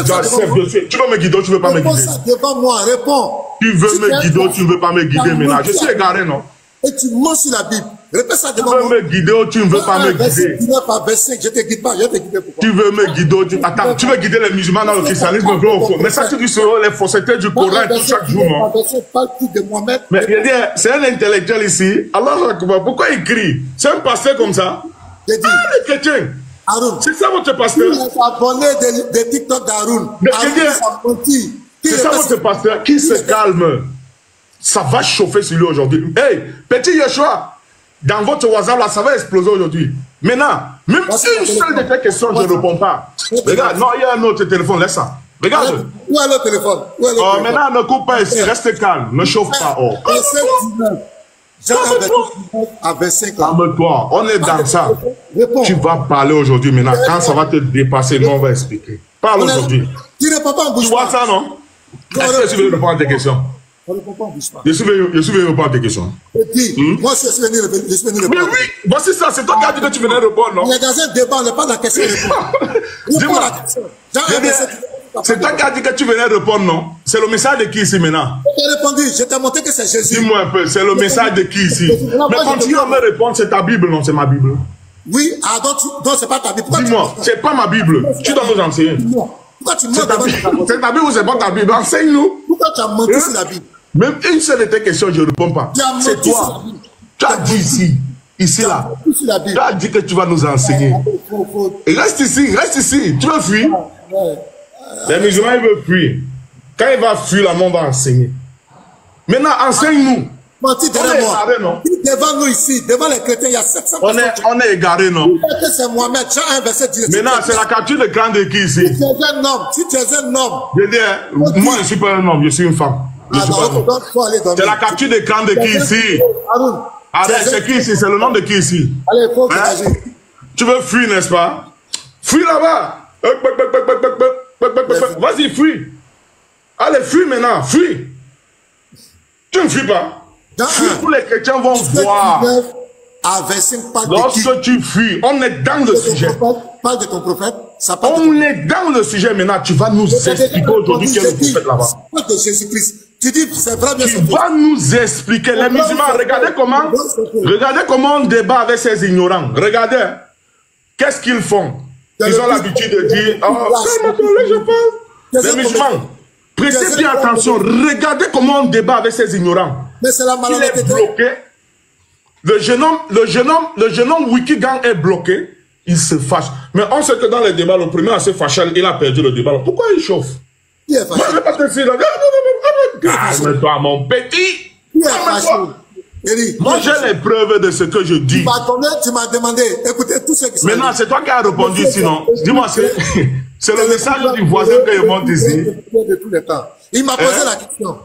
J'accepte. Tu veux me guider ou tu ne veux pas me guider? Devant moi, réponds. Tu veux me guider ou tu ne veux pas me guider maintenant? Je suis égaré, non? Et tu mens sur la Bible. Répète ça devant moi. Tu veux me guider ou tu ne veux pas me guider? Je te guide pas, je te guide pourquoi. Tu veux me guider ou tu... Attends, tu veux guider les musulmans dans le christianisme? Mais ça, tu dis sur les faussetés du Coran tout chaque jour, non? Mais je dis, c'est un intellectuel ici. Alors, pourquoi il crie? C'est un pasteur comme ça? Ah, les chrétiens! C'est ça votre pasteur? Il est abonné des TikTok d'Haroun. C'est ça votre pasteur? Qui se calme? Ça va chauffer sur lui aujourd'hui. Hey, petit Yeshua, dans votre WhatsApp là, ça va exploser aujourd'hui. Maintenant, même si une seule de tes questions, je ne réponds pas. Regarde, non, il y a un autre téléphone, laisse ça. Regarde. Où est le téléphone? Oh, maintenant, ne coupe pas ici, reste calme, ne chauffe pas. Oh. Calme-toi, on est dans ça. Tu vas parler aujourd'hui maintenant. Quand ça va te dépasser, nous on va expliquer. Parle aujourd'hui. Tu réponds pas en bouche. Tu vois ça, non? Est-ce que tu veux répondre à tes questions? Je suis venu répondre à tes questions. Moi, je suis venu répondre. Mais oui, voici ça, c'est toi qui as dit que tu venais répondre, non? On est dans un débat, on n'est pas dans la question. Dis-moi, c'est toi qui as dit que tu venais répondre, non? C'est le message de qui ici maintenant? J'ai répondu, je t'ai montré que c'est Jésus. Dis-moi un peu, c'est le message de qui ici? Mais continue à me répondre, c'est ta Bible, non? C'est ma Bible. Oui, donc c'est pas ta Bible. Dis-moi, c'est pas ma Bible. Tu dois nous enseigner. Pourquoi tu mens? C'est ta Bible ou c'est pas ta Bible? Enseigne-nous. Pourquoi tu as menti sur la Bible? Même une seule de tes questions, je ne réponds pas. C'est toi. Tu as dit ici là. Tu as dit que tu vas nous enseigner. Et reste ici. Tu veux fuir? Les musulmans, ils veulent fuir. Quand il va fuir, la main va enseigner. Maintenant, enseigne-nous. Menti derrière moi. Devant nous ici, devant les chrétiens, il y a 700 personnes. On est égarés, non? C'est Mohamed. J'ai un verset direct. Maintenant, c'est la capture de cran de qui ici? Si tu es un homme, Je dis, moi, je ne suis pas un homme, je suis une femme. C'est la capture de cran de qui ici? Allez, c'est qui ici? C'est le nom de qui ici? Allez, faut que tu veux fuir, n'est-ce pas? Fuis là-bas. Vas-y, fuis. Allez, fuis maintenant, fuis. Tu ne fuis pas. Fuis où les chrétiens vont voir. à 25 pas de qui? Lorsque tu fuis, on est dans le sujet. Parle de ton prophète. Ça parle On est dans le sujet maintenant. Tu vas nous expliquer aujourd'hui quel est le prophète là-bas. Parle de Jésus-Christ. Tu dis, c'est vrai, bien Tu sûr. vas nous expliquer. Les musulmans, regardez comment on débat avec ces ignorants. Regardez. Qu'est-ce qu'ils font? Ils ont l'habitude de dire, oh, je pense. Les musulmans, prêtez bien attention. Regardez comment on débat avec ces ignorants. Mais c'est la Il est bloqué. Le jeune homme Wikigang est bloqué. Il se fâche. Mais on sait que dans les débats, le premier à se fâcher, il a perdu le débat. Pourquoi il chauffe? Qui est fâché? Calme-toi, mon petit. Qui est fâché? Moi, j'ai les preuves de ce que je dis. Tu m'as demandé, écoutez, tout ce qui Maintenant, c'est toi qui as répondu, sinon. Dis-moi, c'est le message du voisin que je monte ici. De tous les temps. Il m'a posé la question.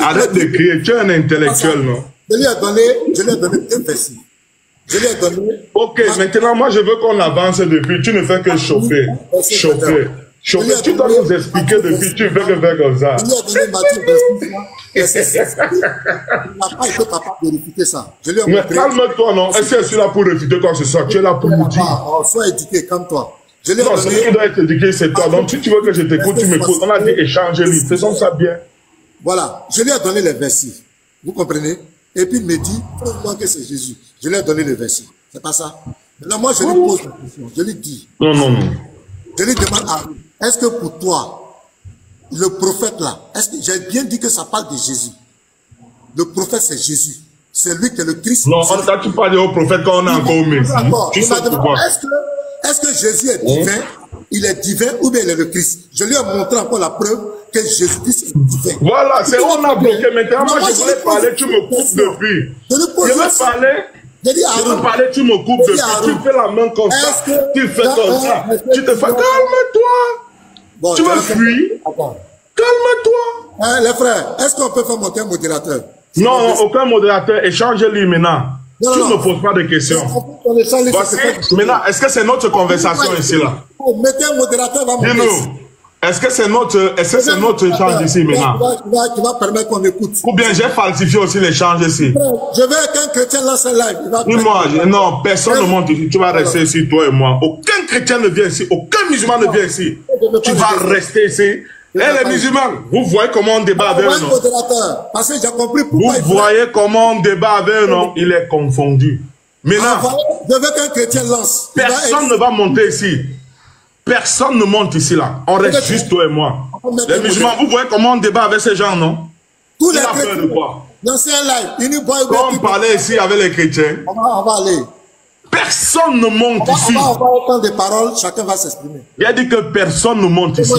Arrête de crier, tu es un intellectuel, non? Je lui ai donné deux versets. Je lui ai donné. Ok, maintenant, moi, je veux qu'on avance depuis. Tu ne fais que chauffer. Chauffer. Chauffer. Tu dois nous expliquer depuis. Tu fais que faire comme ça. Je lui ai donné Matthieu 26. Il n'a pas été capable de réfuter ça. Je lui ai montré. Mais calme-toi, non? Est-ce que je suis là pour réfuter quoi que ce soit? Tu es là pour nous dire. Sois éduqué comme toi. Non, celui qui doit être éduqué, c'est toi. Donc, si tu veux que je t'écoute, tu m'écoutes. On a dit échanger-lui. Faisons ça bien. Voilà. Je lui ai donné les versets. Vous comprenez? Et puis il me dit, prouve-moi que c'est Jésus. Je lui ai donné le verset. C'est pas ça. Maintenant, moi, je lui pose la question. Je lui dis. Non. Je lui demande à lui, est-ce que pour toi, le prophète là, est-ce que j'ai bien dit que ça parle de Jésus? Le prophète, c'est Jésus. C'est lui qui est le Christ. Non, on t'a tout parlé au prophète quand on est encore au Messie. Il m'a demandé, est-ce que Jésus est divin? Il est divin ou bien il est le Christ? Je lui ai montré encore la preuve que Jésus-Christ est divin. Voilà, c'est où on a bloqué maintenant. Moi, je voulais parler, tu me coupes depuis. Je veux parler, tu me coupes depuis. Tu fais la main comme ça. Tu fais comme ça. Tu te fais, calme-toi. Tu veux fuir? Calme-toi. Les frères, est-ce qu'on peut faire monter un modérateur? Non, aucun modérateur. Échange-lui maintenant. Tu ne me poses pas de questions. Maintenant, est-ce que c'est notre conversation ici là? Mettez un modérateur, va monter. Dis-nous. Est-ce que c'est notre échange ici maintenant? Tu vas permettre qu'on écoute. Ou bien j'ai falsifié aussi l'échange ici? Je veux qu'un chrétien lance un live. Dis-moi, non, personne ne monte ici. Tu vas rester ici, toi et moi. Aucun chrétien ne vient ici. Aucun musulman ne vient ici. Tu vas rester ici. Et les musulmans, vous voyez comment on débat avec eux, non? Parce que j'ai compris pourquoi. Vous voyez comment on débat avec eux, non? Il est confondu. Maintenant, je veux qu'un chrétien lance. Personne ne va monter ici. Personne ne monte ici là. On reste juste toi et moi. Les musulmans, vous voyez comment on débat avec ces gens, non? Tous les chrétiens. De quoi? Quand on parlait ici avec les chrétiens. On va aller. Personne ne monte ici. On va avoir autant de paroles, chacun va s'exprimer. Il a dit que personne ne monte ici.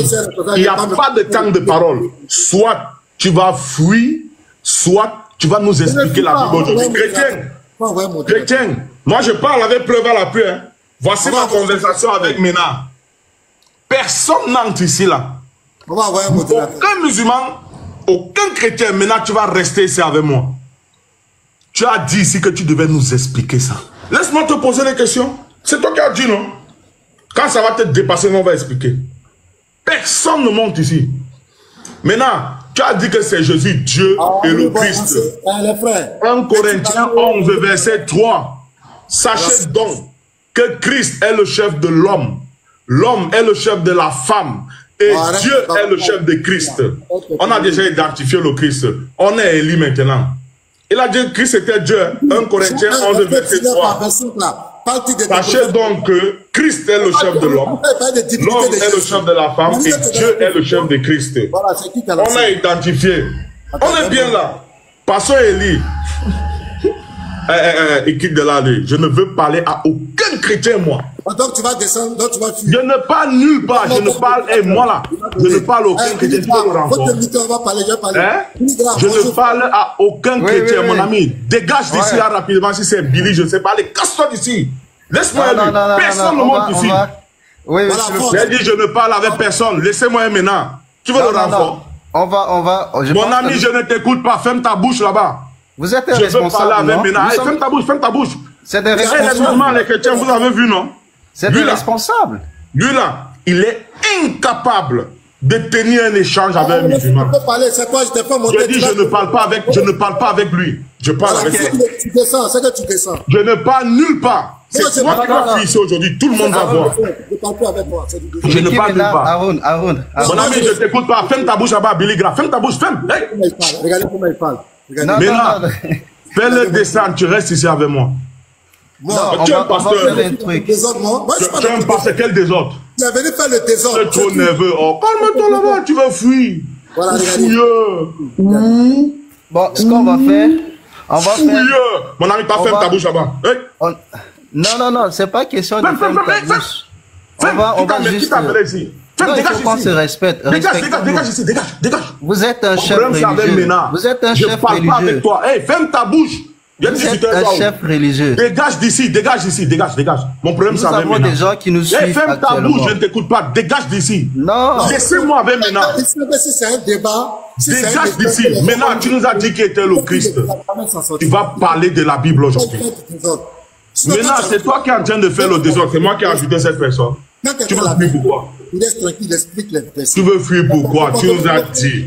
Il n'y a pas de temps de parole. Soit tu vas fuir, soit tu vas nous expliquer la Bible aujourd'hui. Chrétien, moi je parle avec preuve à l'appui. Voici ma conversation avec Ménard. Personne n'entre ici là. Aucun musulman, aucun chrétien, maintenant tu vas rester ici avec moi. Tu as dit ici que tu devais nous expliquer ça. Laisse-moi te poser des questions. C'est toi qui as dit, non? Quand ça va te dépasser, on va expliquer. Personne ne monte ici. Maintenant, tu as dit que c'est Jésus, Dieu et le Christ. 1 Corinthiens 11, verset 3. Sachez donc que Christ est le chef de l'homme. L'homme est le chef de la femme. Et Dieu est le chef de Christ. On a déjà identifié le Christ. On est élu maintenant. Il a dit que Christ était Dieu. 1 Corinthiens 11, verset 3. Sachez donc que Christ est le chef de l'homme. L'homme est le chef de la femme. Et Dieu est le chef de Christ. On a identifié. On est bien là. Pasteur Élie. Il quitte de là. Je ne veux parler à aucun chrétien, moi. Donc tu vas descendre, donc tu vas fuir. Je ne parle nulle part. Je ne parle, et moi là, je ne parle à aucun chrétien. Tu peux le rencontrer. Je ne parle à aucun chrétien, mon ami. Dégage d'ici là rapidement si c'est Billy, je ne sais pas. Allez, casse-toi d'ici. Laisse-moi aller. Personne ne monte ici. J'ai dit, je ne parle avec personne. Laissez-moi maintenant. Tu veux le renfort? On va. Mon ami, je ne t'écoute pas. Ferme ta bouche là-bas. Vous êtes responsable. Je veux parler avec maintenant. Ferme ta bouche. C'est des responsables. Les musulmans, les chrétiens, vous avez vu, non? C'est des responsables. Lui là, il est incapable de tenir un échange avec un musulman. C'est quoi, je t'ai pas montré. Je dis, je ne parle pas avec lui. Je parle avec lui. Tu descends, c'est que tu descends. Je ne parle nulle part. C'est moi qui va ici aujourd'hui. Tout le monde va voir. Je parle pas avec moi. Je ne parle nulle part. Aaron. Mon ami, je t'écoute pas. Ferme ta bouche là-bas, Billy Graham. Ferme ta bouche, ferme. Hey. Regardez comment il parle. Maintenant, fais-le descendre. Tu restes ici avec moi. Moi, tu es un pasteur. Tu es un pasteur. Quel désordre? Tu es venu faire le désordre. Tu es trop nerveux. Oh, calme-toi là-bas. Tu vas fuir. Voilà, fouilleux. Bon, ce qu'on va faire, on va faire... Mon ami, pas ferme ta bouche là-bas. Hey. Non, c'est pas question de fermer ta bouche. On va juste... ici. Il faut qu'on se respecte. Dégage ici, dégage. Vous êtes un chef religieux. Vous êtes un chef religieux. Je parle pas avec toi. Hey, ferme ta bouche. Vous êtes un chef religieux. Dégage d'ici, dégage. Mon problème, c'est avec Ménard. Nous avons des gens qui nous suivent. Ferme ta bouche, je ne t'écoute pas. Dégage d'ici. Non. Laissez-moi avec Ménard. Si c'est un débat. Dégage d'ici. Ménard, tu nous as dit qu'il était le Christ. Tu vas parler de la Bible aujourd'hui. Ménard, c'est toi qui es en train de faire le désordre. C'est moi qui ai ajouté cette personne. Tu veux fuir pourquoi? Laisse tranquille, explique les personnes. Tu veux fuir pourquoi? Tu nous as dit.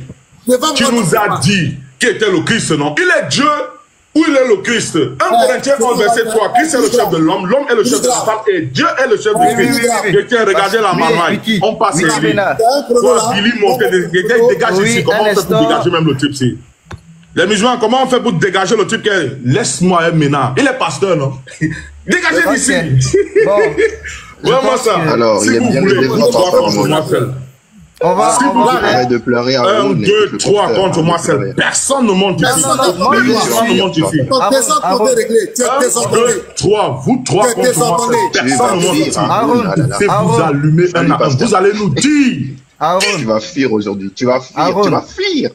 Tu nous as dit qu'il était le Christ, non? Il est Dieu. Où il est le Christ? 1 Corinthiens 11, verset 3. Christ est le chef de l'homme, l'homme est le chef de la femme et Dieu est le chef de Christ. Quelqu'un, regardez la marmaille. On passe ici. Billy monter, dégage ici. Comment on fait pour dégager même le type ici? Les musulmans, comment on fait pour dégager le type qui est... Laisse-moi Ménard. Il est pasteur, non? Dégagez d'ici. Vraiment ça. Alors, il est bien le développement. On va arrêter de pleurer à 1, 2, 3 contre moi seul. Personne ne monte ici. Personne ne monte ici. 1, 2, 3. Vous 3 contre moi seul. Personne ne monte ici. Vous allumez un à un. Vous allez nous dire. Tu vas fuir aujourd'hui. Tu vas fuir. Tu vas fuir.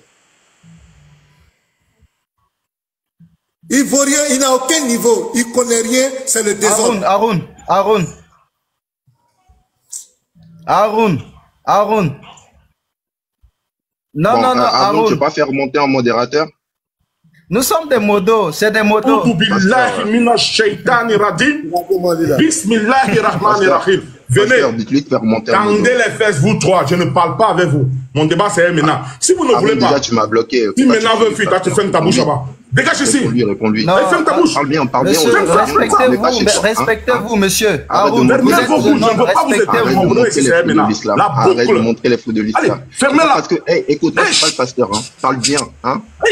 Ivoirien, il n'a aucun niveau. Il ne connaît rien. C'est le désordre. Aaron. Non, Aaron. Tu ne peux pas faire monter un modérateur? Nous sommes des modos, c'est des modos. Bismillahirrahmanirrahim. Venez, tendez les fesses, vous trois. Je ne parle pas avec vous. Mon débat, c'est maintenant. Si vous ne voulez pas, tu m'as bloqué. Si maintenant veut fuir, tu fermes ta bouche là-bas. Dégage ici. Réponds-lui. Ferme ta bouche. Parle bien. Respectez-vous, monsieur. Fermez-vous, je ne veux pas vous aider. Mon nom ici, c'est maintenant. La Arrête de boucle. montrer les fruits de l'islam. Allez, fermez-la. Parce que, écoute, moi, je suis pas le pasteur. Parle bien.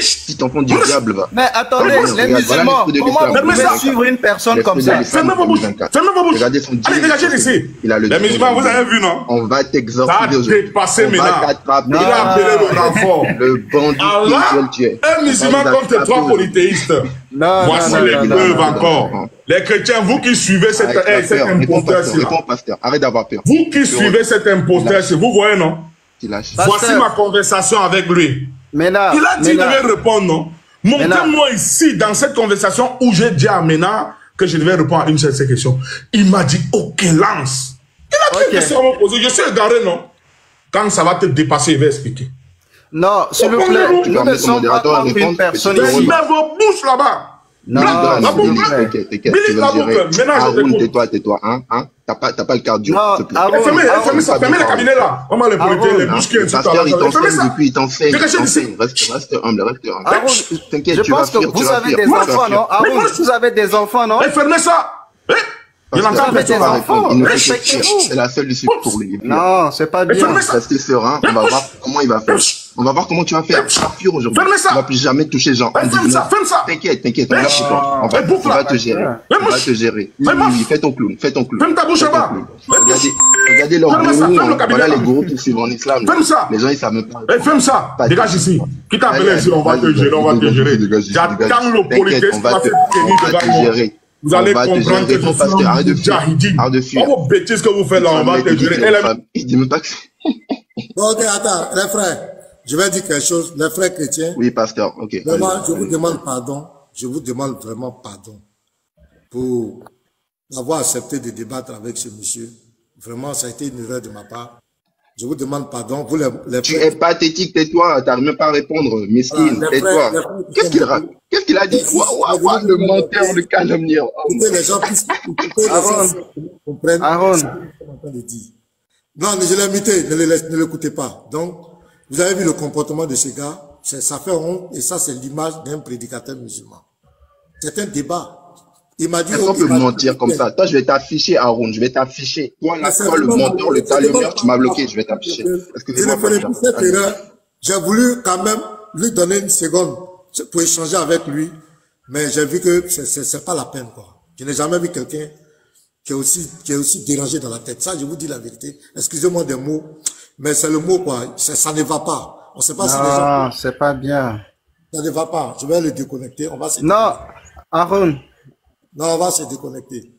Si t'entends du diable, va. Mais attendez, les musulmans, comment vous pouvez suivre une personne comme ça? Fermez vos bouches. Regardez son Allez, dégagez d'ici. Les musulmans, vous avez vu, non? On va t'exorciser aujourd'hui. Ça a dépassé maintenant. Il a appelé le renfort. Le bandit tu es. Un musulman contre 3 polythéistes. Voici les preuves encore. Les chrétiens, vous qui suivez cet imposteur-ci. Réponds, pasteur. Arrête d'avoir peur. Vous qui suivez cet imposteur-ci, vous voyez, non? Voici ma conversation avec lui. Il a dit de me répondre, non? Montrez-moi ici, dans cette conversation, où j'ai dit à Ménard que je devais répondre à une seule question. Il m'a dit, ok, lance. Il a pris une question à me poser. Je suis égaré, non? Quand ça va te dépasser, il va expliquer. Non, s'il vous plaît, nous ne sommes pas contre une personne ici. Mets vos bouches là-bas. Non, t'inquiète, tu veux gérer. Aaron, tais-toi, T'as pas le cardio. Fermez le cabinet là. On va les policiers, les bouches qui insultent à la. Il t'enseigne depuis, il t'enseigne. Reste humble. T'inquiète, je pense que vous avez des enfants, non? Aaron, vous avez des enfants, non? Fermez ça. Il entend personne. C'est la seule issue pour lui. Non, c'est pas bien. Restez serein, on va voir comment il va faire. On va voir comment tu vas faire. Tu vas fuir aujourd'hui. Tu ne vas plus jamais toucher Jean. Ferme ça. T'inquiète, on est là pour toi. On va te gérer. Oui, fais ton clown. Ferme ta bouche là-bas. Regardez leur gourou. Voilà les gourous qui suivent en islam. Ferme ça. Les gens, ils savent même pas. Ferme ça. Dégage ici. Qui t'a appelé ici, on va te gérer. J'attends le policier qui va se tenir devant moi. Vous allez comprendre que je suis un djahidine. Oh, bêtises que vous faites là, on va te gérer. Il dit même pas que ok, attends, les frères, je vais dire quelque chose. Les frères chrétiens. Oui, pasteur, ok. Vraiment, je vous demande pardon. Je vous demande vraiment pardon pour avoir accepté de débattre avec ce monsieur. Vraiment, ça a été une erreur de ma part. Je vous demande pardon. Vous les tu es pathétique, tais-toi. T'arrives même pas à répondre. Mesquine, tais-toi. Qu'est-ce qu'il a dit? Waouh, le menteur, le calomnieur. Les gens puissent comprendre ce que je suis en train de dire. Non, je l'ai imité, ne l'écoutez pas. Donc, vous avez vu le comportement de ce gars, ça fait honte, et ça, c'est l'image d'un prédicateur musulman. C'est un débat. Il m'a dit... Est-ce qu'on peut mentir comme ça? Toi, je vais t'afficher, Haroun, je vais t'afficher. Toi, là, toi, le menteur, le talumeur, tu m'as bloqué, je vais t'afficher. Excusez-moi. J'ai voulu quand même lui donner une seconde pour échanger avec lui, mais j'ai vu que c'est pas la peine, quoi. Je n'ai jamais vu quelqu'un qui est aussi dérangé dans la tête. Ça, je vous dis la vérité. Excusez-moi des mots, mais c'est le mot, quoi. Ça ne va pas. On sait pas si les gens... Non, c'est pas bien. Ça ne va pas. Je vais le déconnecter. On va se... Non, Haroun. Non, on va se déconnecter.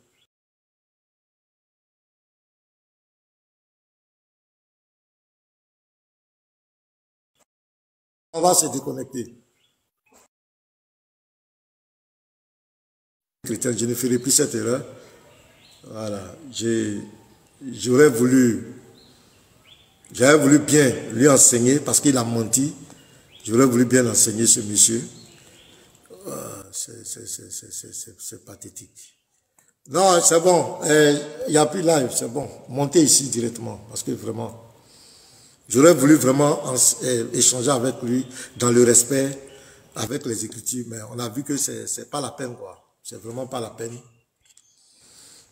On va se déconnecter. Chrétien, je ne ferai plus cette erreur. Voilà. J'aurais voulu bien lui enseigner parce qu'il a menti. J'aurais voulu bien enseigner ce monsieur. C'est pathétique. Non, c'est bon. Il n'y a plus live, c'est bon. Montez ici directement parce que vraiment, j'aurais voulu vraiment échanger avec lui dans le respect, avec les Écritures, mais on a vu que c'est pas la peine, quoi. C'est vraiment pas la peine.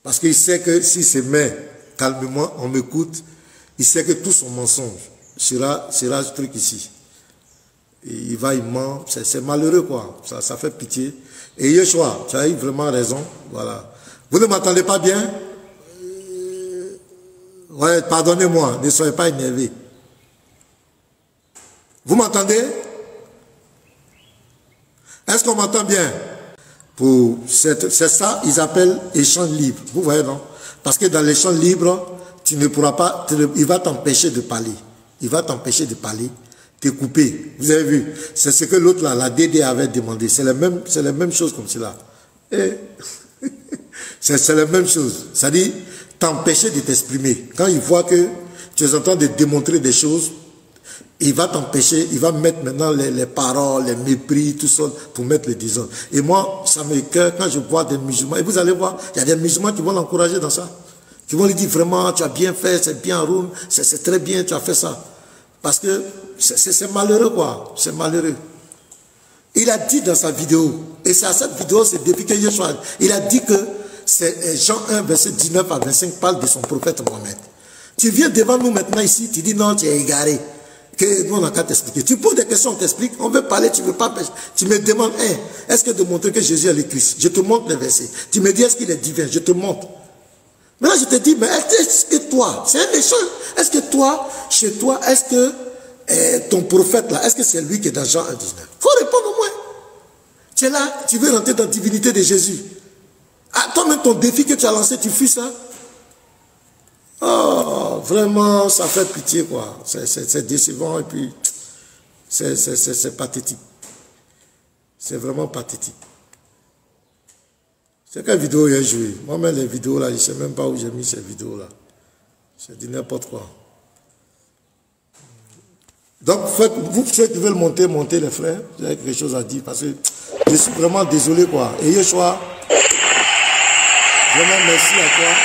Parce qu'il sait que s'il se met calmement, on m'écoute, il sait que tout son mensonge sera ce truc ici. Et il ment, c'est malheureux, quoi. Ça fait pitié. Et Yeshua, tu as eu vraiment raison. Voilà. Vous ne m'entendez pas bien? Ouais, pardonnez-moi, ne soyez pas énervés. Vous m'entendez? Est-ce qu'on m'entend bien? C'est ça, ils appellent échange libre. Vous voyez, non? Parce que dans l'échange libre, tu ne pourras pas, il va t'empêcher de parler. Il va t'empêcher de parler, te couper. Vous avez vu? C'est ce que l'autre là, la DD avait demandé. C'est la même chose comme cela. C'est la même chose. C'est-à-dire, t'empêcher de t'exprimer. Quand il voit que tu es en train de démontrer des choses, il va t'empêcher, il va mettre maintenant les paroles, les mépris, tout ça, pour mettre les désordres. Et moi, ça m'écoeure quand je vois des musulmans. Et vous allez voir, il y a des musulmans qui vont l'encourager dans ça. Qui vont lui dire vraiment, tu as bien fait, c'est bien, Haroun, c'est très bien, tu as fait ça. Parce que c'est malheureux, quoi. C'est malheureux. Il a dit dans sa vidéo, et c'est à cette vidéo, c'est depuis que Yeshua, il a dit que c'est Jean 1, verset 19 à 25, parle de son prophète Mohamed. Tu viens devant nous maintenant ici, tu dis non, tu es égaré. Que nous, on n'a qu'à t'expliquer. Tu poses des questions, on t'explique. On veut parler, tu ne veux pas. Tu me demandes, est-ce que de montrer que Jésus est le Christ? Je te montre les versets. Tu me dis, est-ce qu'il est divin? Je te montre. Maintenant, je te dis, mais est-ce que toi, c'est un échange. Est-ce que toi, chez toi, est-ce que ton prophète là, est-ce que c'est lui qui est dans Jean 1, 19? Il faut répondre au moins. Tu es là, tu veux rentrer dans la divinité de Jésus. Ah, toi-même, ton défi que tu as lancé, tu fuis ça? Oh, vraiment, ça fait pitié, quoi. C'est décevant et puis c'est pathétique. C'est vraiment pathétique. C'est quelle vidéo j'ai joué? Moi-même, les vidéos là, je ne sais même pas où j'ai mis ces vidéos là. J'ai dit n'importe quoi. Donc, vous ceux qui veulent monter les frères, j'ai quelque chose à dire parce que je suis vraiment désolé, quoi. Et Yeshua, vraiment merci à toi.